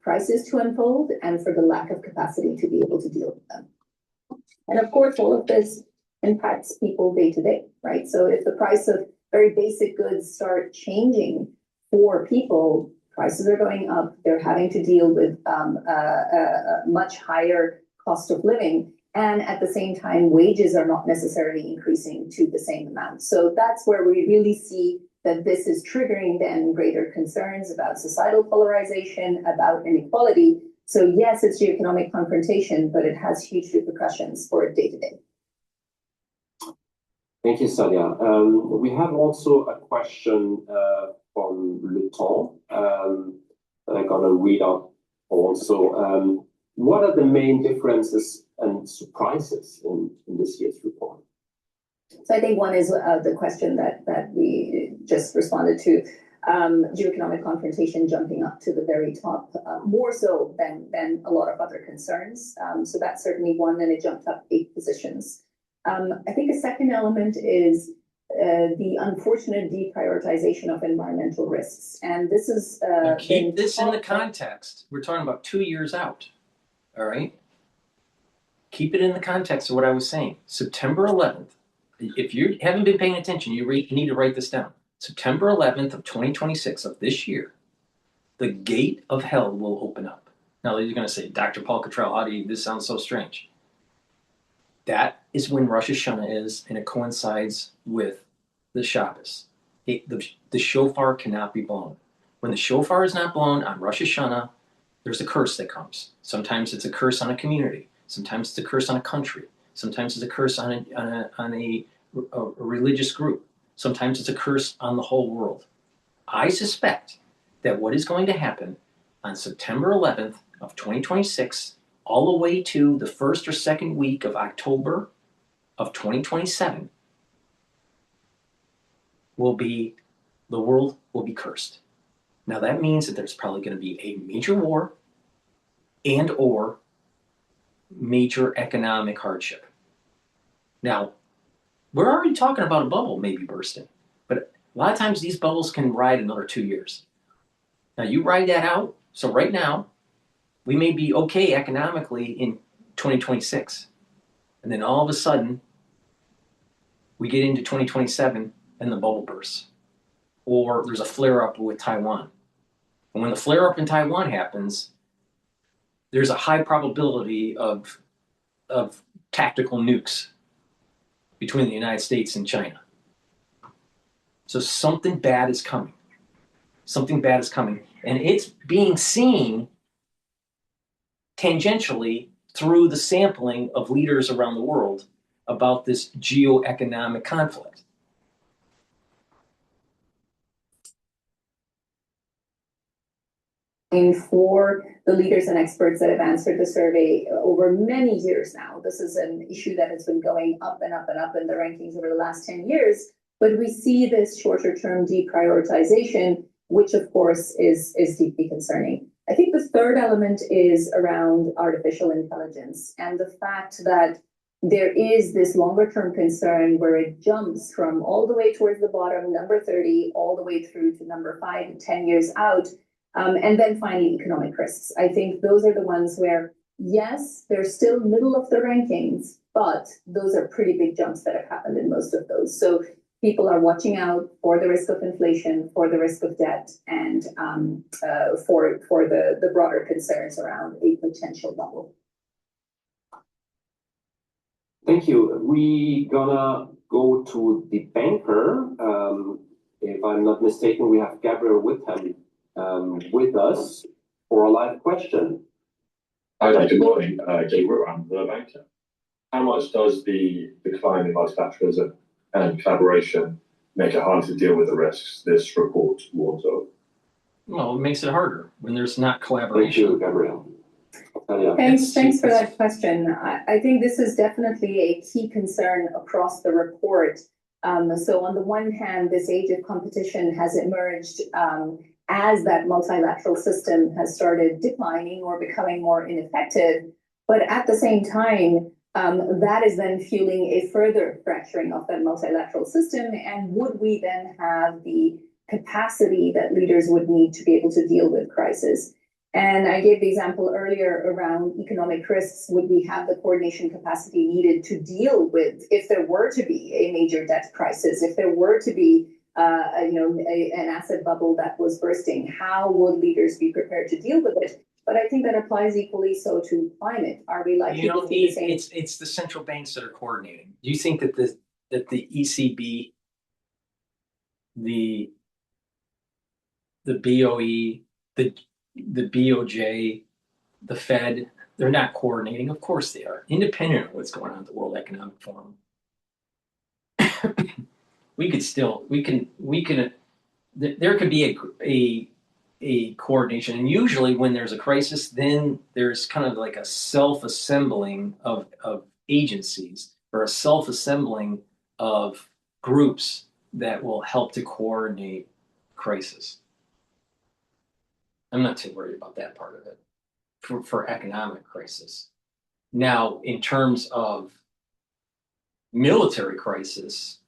crises to unfold and for the lack of capacity to be able to deal with them. And of course, all of this impacts people day to day, right? So if the price of very basic goods start changing for people, prices are going up, they're having to deal with a much higher cost of living, and at the same time, wages are not necessarily increasing to the same amount. So that's where we really see that this is triggering then greater concerns about societal polarization, about inequality. So yes, it's geoeconomic confrontation, but it has huge repercussions for day to day. Thank you, Sadia. We have also a question from Luton that I'm going to read out also. What are the main differences and surprises in this year's report? So I think one is the question that we just responded to, geoeconomic confrontation jumping up to the very top, more so than a lot of other concerns. So that's certainly one, and it jumped up 8 positions. I think a second element is the unfortunate deprioritization of environmental risks. And this is keep this in the context. We're talking about 2 years out. All right. Keep it in the context of what I was saying. September 11th. If you haven't been paying attention, you need to write this down. September 11th of 2026 of this year, the gate of hell will open up. Now you're going to say, Dr. Paul Cottrell, this sounds so strange. That is when Rosh Hashanah is, and it coincides with the Shabbos. The shofar cannot be blown. When the shofar is not blown on Rosh Hashanah, there's a curse that comes. Sometimes it's a curse on a community. Sometimes it's a curse on a country. Sometimes it's a curse on a religious group. Sometimes it's a curse on the whole world. I suspect that what is going to happen on September 11th of 2026, all the way to the first or second week of October of 2027, the world will be cursed. Now that means that there's probably going to be a major war and or major economic hardship. Now, we're already talking about a bubble maybe bursting, but a lot of times these bubbles can ride another 2 years. Now you ride that out. So right now, we may be okay economically in 2026. And then all of a sudden, we get into 2027 and the bubble bursts. Or there's a flare-up with Taiwan. And when the flare-up in Taiwan happens, there's a high probability of tactical nukes between the United States and China. So something bad is coming. Something bad is coming. And it's being seen tangentially through the sampling of leaders around the world about this geoeconomic conflict. And for the leaders and experts that have answered the survey over many years now, this is an issue that has been going up and up and up in the rankings over the last 10 years. But we see this shorter term deprioritization, which of course is deeply concerning. I think the third element is around artificial intelligence and the fact that there is this longer term concern where it jumps from all the way towards the bottom, number 30, all the way through to number 5 and 10 years out. And then finally, economic risks. I think those are the ones where, yes, they're still middle of the rankings, but those are pretty big jumps that have happened in most of those. So people are watching out for the risk of inflation, for the risk of debt, and for the broader concerns around a potential bubble. Thank you. We gonna go to the banker. If I'm not mistaken, we have Gabriel Witham with us for a live question. Hi there, good morning. Gabriel, I'm the banker. How much does the decline in multilateralism and collaboration make it harder to deal with the risks this report warns of? Well, it makes it harder when there's not collaboration. Thank you, Gabriel. Thanks for that question. I think this is definitely a key concern across the report. So on the one hand, this age of competition has emerged as that multilateral system has started declining or becoming more ineffective. But at the same time, that is then fueling a further fracturing of that multilateral system. And would we then have the capacity that leaders would need to be able to deal with crisis? And I gave the example earlier around economic risks. Would we have the coordination capacity needed to deal with if there were to be a major debt crisis, if there were to be an asset bubble that was bursting? How would leaders be prepared to deal with it? But I think that applies equally so to climate. Are we likely to see the same? It's the central banks that are coordinating. Do you think that the ECB, the BOE, the BOJ, the Fed, they're not coordinating? Of course they are, independent of what's going on at the World Economic Forum. There could be a coordination, and usually when there's a crisis, then there's kind of like a self-assembling of agencies or a self-assembling of groups that will help to coordinate crisis. I'm not too worried about that part of it for economic crisis. Now, in terms of military crisis,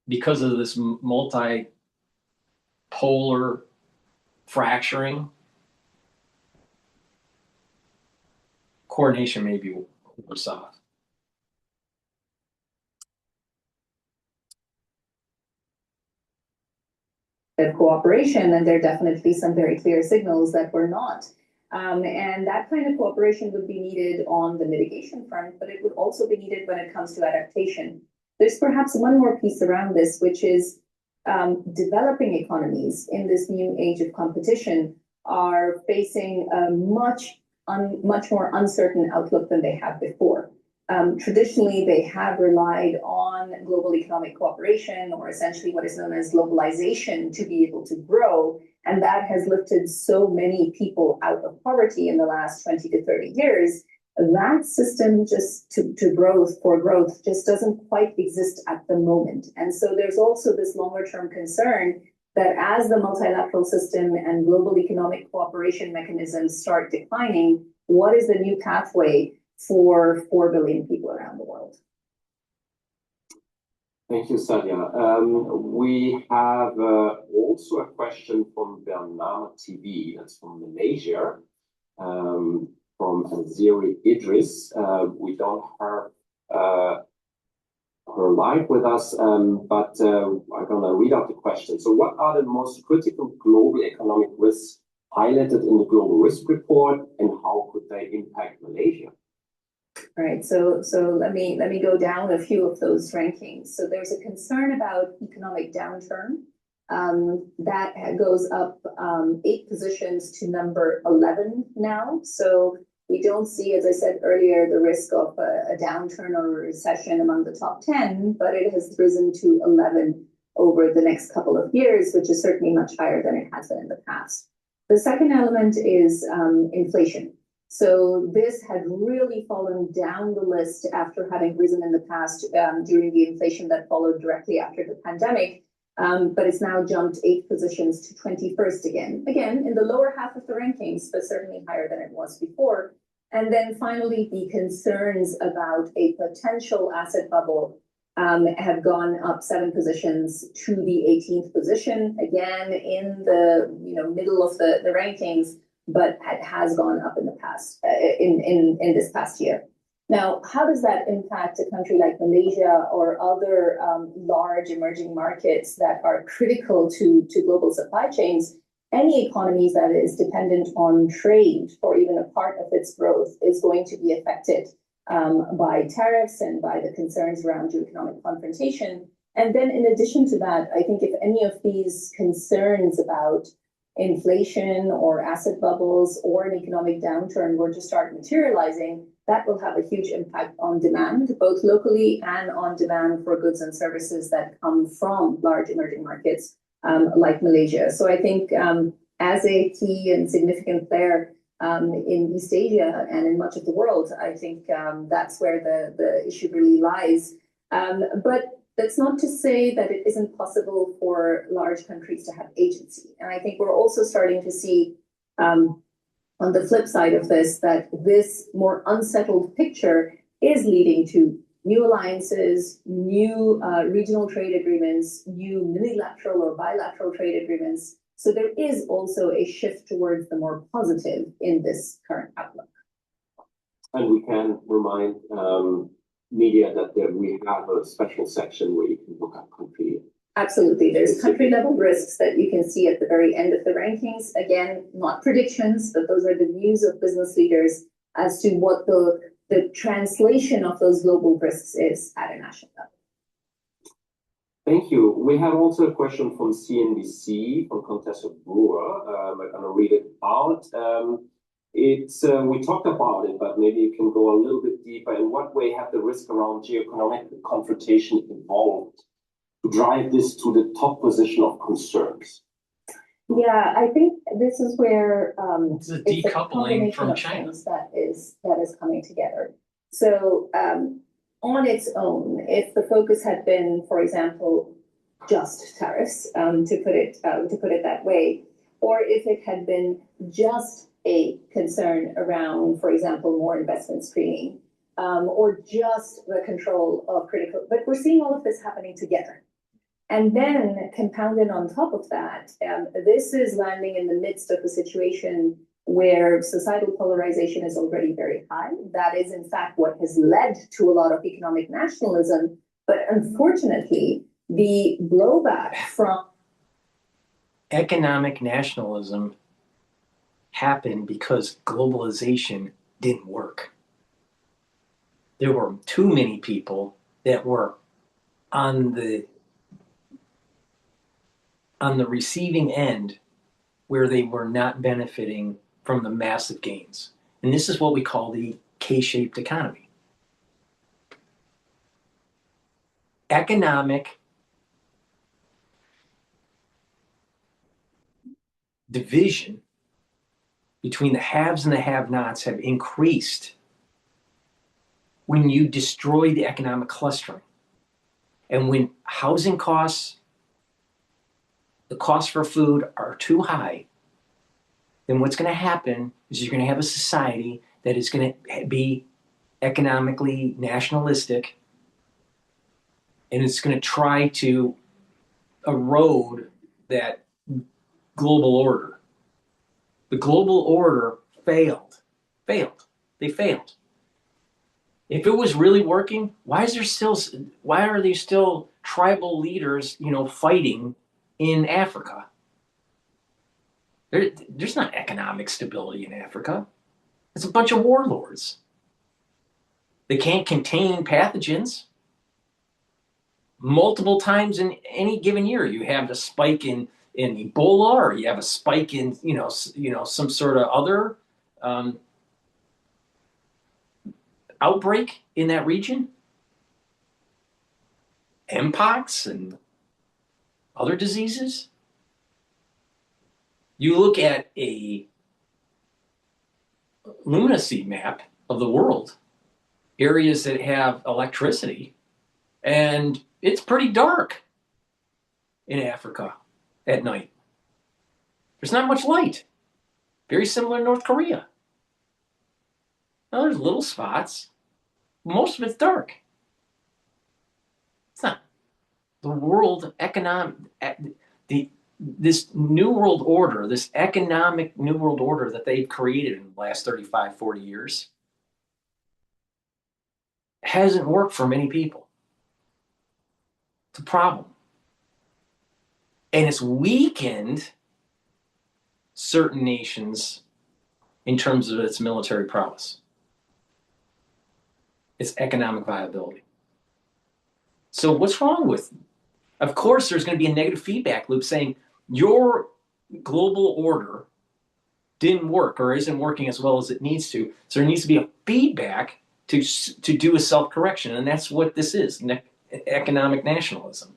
because of this multipolar fracturing, coordination may be worse off. Of cooperation, and there are definitely some very clear signals that we're not. And that kind of cooperation would be needed on the mitigation front, but it would also be needed when it comes to adaptation. There's perhaps one more piece around this, which is developing economies in this new age of competition are facing a much more uncertain outlook than they have before. Traditionally, they have relied on global economic cooperation, or essentially what is known as globalization, to be able to grow. And that has lifted so many people out of poverty in the last 20 to 30 years. That system just to growth just doesn't quite exist at the moment. And so there's also this longer term concern that as the multilateral system and global economic cooperation mechanisms start declining, what is the new pathway for 4 billion people around the world? Thank you, Sadia. We have also a question from Bernama TV, that's from Malaysia, from Aziri Idris. We don't have her live with us, but I'm going to read out the question. So what are the most critical global economic risks highlighted in the Global Risk Report, and how could they impact Malaysia? All right, so let me go down a few of those rankings. So there's a concern about economic downturn that goes up 8 positions to number 11 now. So we don't see, as I said earlier, the risk of a downturn or a recession among the top 10, but it has risen to 11 over the next couple of years, which is certainly much higher than it has been in the past. The second element is inflation. So this had really fallen down the list after having risen in the past during the inflation that followed directly after the pandemic, but it's now jumped 8 positions to 21st again in the lower half of the rankings, but certainly higher than it was before. And then finally, the concerns about a potential asset bubble have gone up 7 positions to the 18th position, again in the middle of the rankings, but it has gone up in the past in this past year. Now, how does that impact a country like Malaysia or other large emerging markets that are critical to global supply chains? Any economies that is dependent on trade for even a part of its growth is going to be affected by tariffs and by the concerns around geoeconomic confrontation. And then in addition to that, I think if any of these concerns about inflation or asset bubbles or an economic downturn were to start materializing, that will have a huge impact on demand, both locally and on demand for goods and services that come from large emerging markets like Malaysia. So I think as a key and significant player in East Asia and in much of the world, I think that's where the issue really lies. But that's not to say that it isn't possible for large countries to have agency. And I think we're also starting to see on the flip side of this, that this more unsettled picture is leading to new alliances, new regional trade agreements, new unilateral or bilateral trade agreements. So there is also a shift towards the more positive in this current outlook. And we can remind media that we have a special section where you can look up country. Absolutely. There's country level risks that you can see at the very end of the rankings. Again, not predictions, but those are the views of business leaders as to what the translation of those global risks is at a national level. Thank you. We have also a question from CNBC, from Contessa Brewer. I'm going to read it out. We talked about it, but maybe you can go a little bit deeper. In what way have the risk around geoeconomic confrontation evolved to drive this to the top position of concerns? Yeah, I think this is where it's a decoupling from China that is coming together. So on its own, if the focus had been, for example, just tariffs, to put it that way, or if it had been just a concern around, for example, more investment screening, or just the control of critical, but we're seeing all of this happening together. And then compounded on top of that, this is landing in the midst of a situation where societal polarization is already very high. That is, in fact, what has led to a lot of economic nationalism. But unfortunately, the blowback from economic nationalism happened because globalization didn't work. There were too many people that were on the receiving end where they were not benefiting from the massive gains. And this is what we call the K-shaped economy. Economic division between the haves and the have-nots have increased when you destroy the economic clustering. And when housing costs, the costs for food are too high, then what's going to happen is you're going to have a society that is going to be economically nationalistic, and it's going to try to erode that global order. The global order failed. They failed. If it was really working, why are there still tribal leaders, fighting in Africa? There's not economic stability in Africa. It's a bunch of warlords. They can't contain pathogens. Multiple times in any given year, you have a spike in Ebola, or you have a spike in some sort of other outbreak in that region. Mpox and other diseases. You look at a lunacy map of the world, areas that have electricity, and it's pretty dark in Africa at night. There's not much light. Very similar to North Korea. Now, there's little spots. Most of it's dark. It's not the world economic, this new world order, this economic new world order that they've created in the last 35, 40 years hasn't worked for many people. It's a problem. And it's weakened certain nations in terms of its military prowess, its economic viability. So what's wrong with it? Of course, there's going to be a negative feedback loop saying your global order didn't work or isn't working as well as it needs to. So there needs to be a feedback to do a self-correction. And that's what this is, economic nationalism.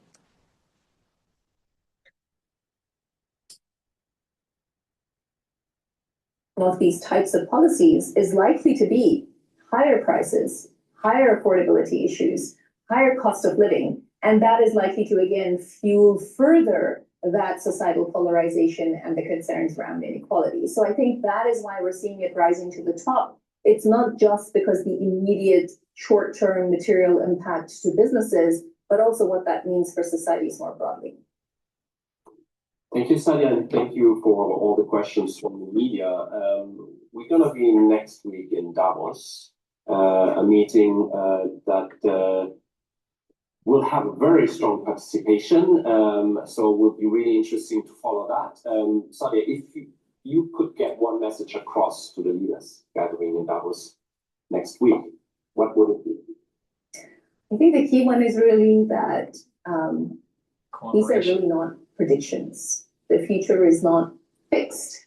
Of these types of policies is likely to be higher prices, higher affordability issues, higher cost of living, and that is likely to again fuel further that societal polarization and the concerns around inequality. So I think that is why we're seeing it rising to the top. It's not just because the immediate short-term material impact to businesses, but also what that means for societies more broadly. Thank you, Sadia, and thank you for all the questions from the media. We're going to be next week in Davos, a meeting that will have a very strong participation. So it will be really interesting to follow that. Sadia, if you could get one message across to the leaders gathering in Davos next week, what would it be? I think the key one is really that these are really not predictions. The future is not fixed.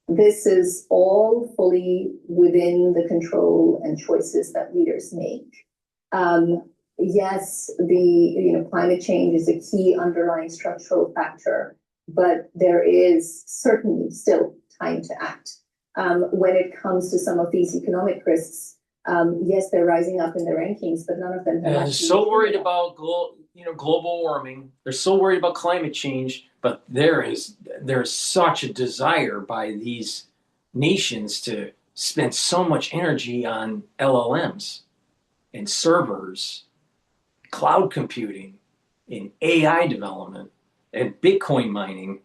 This is all fully within the control and choices that leaders make. Yes, the climate change is a key underlying structural factor, but there is certainly still time to act. When it comes to some of these economic risks, yes, they're rising up in the rankings, but none of them have They're so worried about global warming. They're so worried about climate change, but there's such a desire by these nations to spend so much energy on LLMs and servers, cloud computing, in AI development and Bitcoin mining,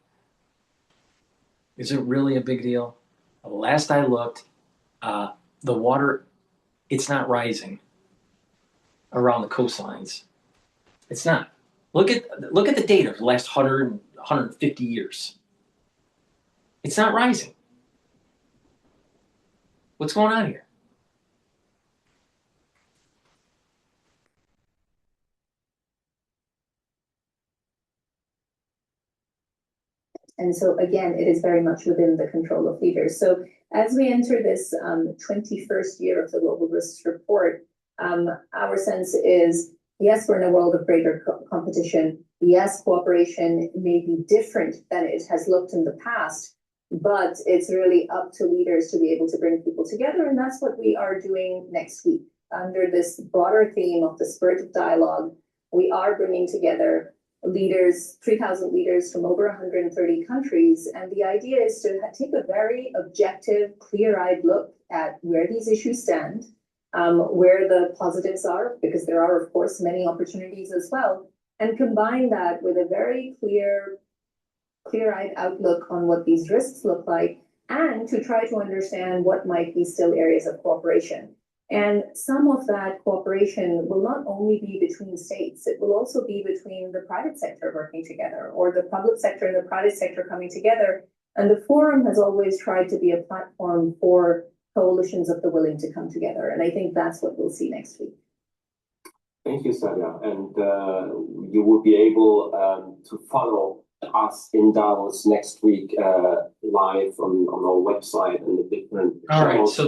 is it really a big deal? Last I looked, the water, it's not rising around the coastlines. It's not. Look at the data for the last 100, 150 years. It's not rising. What's going on here? And so again, it is very much within the control of leaders. So as we enter this 21st year of the Global Risks Report, our sense is, yes, we're in a world of greater competition. Yes, cooperation may be different than it has looked in the past, but it's really up to leaders to be able to bring people together. And that's what we are doing next week. Under this broader theme of the spirit of dialogue, we are bringing together leaders, 3,000 leaders from over 130 countries. And the idea is to take a very objective, clear-eyed look at where these issues stand, where the positives are, because there are, of course, many opportunities as well, and combine that with a very clear-eyed outlook on what these risks look like, and to try to understand what might be still areas of cooperation. And some of that cooperation will not only be between states, it will also be between the private sector working together, or the public sector and the private sector coming together. And the forum has always tried to be a platform for coalitions of the willing to come together. And I think that's what we'll see next week. Thank you, Sadia. And you will be able to follow us in Davos next week live on our website and the different All right, channels. so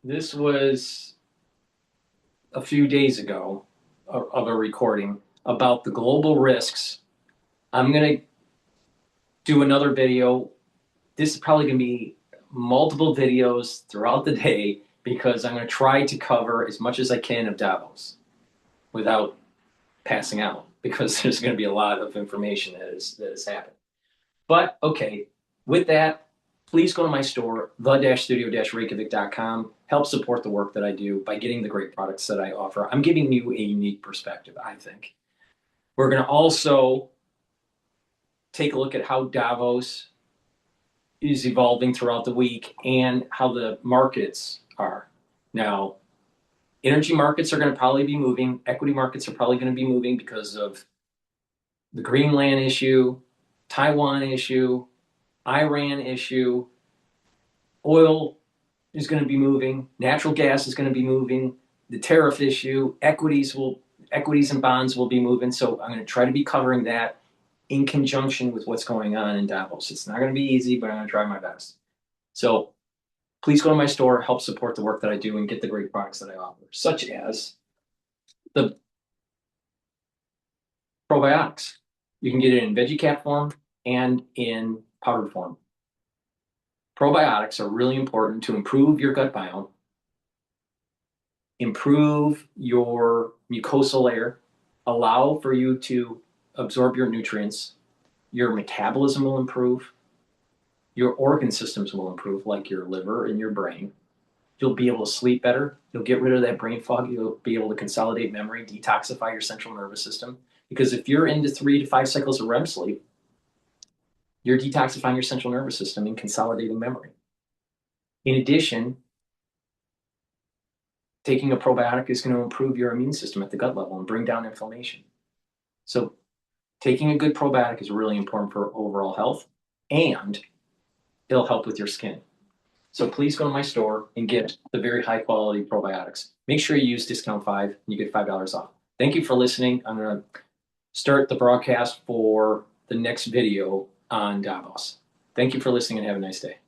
this was a few days ago of a recording about the global risks. I'm going to do another video. This is probably going to be multiple videos throughout the day, because I'm going to try to cover as much as I can of Davos without passing out, because there's going to be a lot of information that has happened. But okay, with that, please go to my store, the-studio-reykjavik.com. Help support the work that I do by getting the great products that I offer. I'm giving you a unique perspective, I think. We're going to also take a look at how Davos is evolving throughout the week and how the markets are. Now, energy markets are going to probably be moving. Equity markets are probably going to be moving because of the Greenland issue, Taiwan issue, Iran issue. Oil is going to be moving. Natural gas is going to be moving. The tariff issue, equities and bonds will be moving. So I'm going to try to be covering that in conjunction with what's going on in Davos. It's not going to be easy, but I'm going to try my best. So please go to my store, help support the work that I do, and get the great products that I offer, such as the probiotics. You can get it in veggie cap form and in powdered form. Probiotics are really important to improve your gut biome, improve your mucosal layer, allow for you to absorb your nutrients, your metabolism will improve, your organ systems will improve, like your liver and your brain. You'll be able to sleep better. You'll get rid of that brain fog. You'll be able to consolidate memory, detoxify your central nervous system. Because if you're into 3 to 5 cycles of REM sleep, you're detoxifying your central nervous system and consolidating memory. In addition, taking a probiotic is going to improve your immune system at the gut level and bring down inflammation. So taking a good probiotic is really important for overall health, and it'll help with your skin. So please go to my store and get the very high quality probiotics. Make sure you use discount 5 and you get $5 off. Thank you for listening. I'm going to start the broadcast for the next video on Davos. Thank you for listening and have a nice day.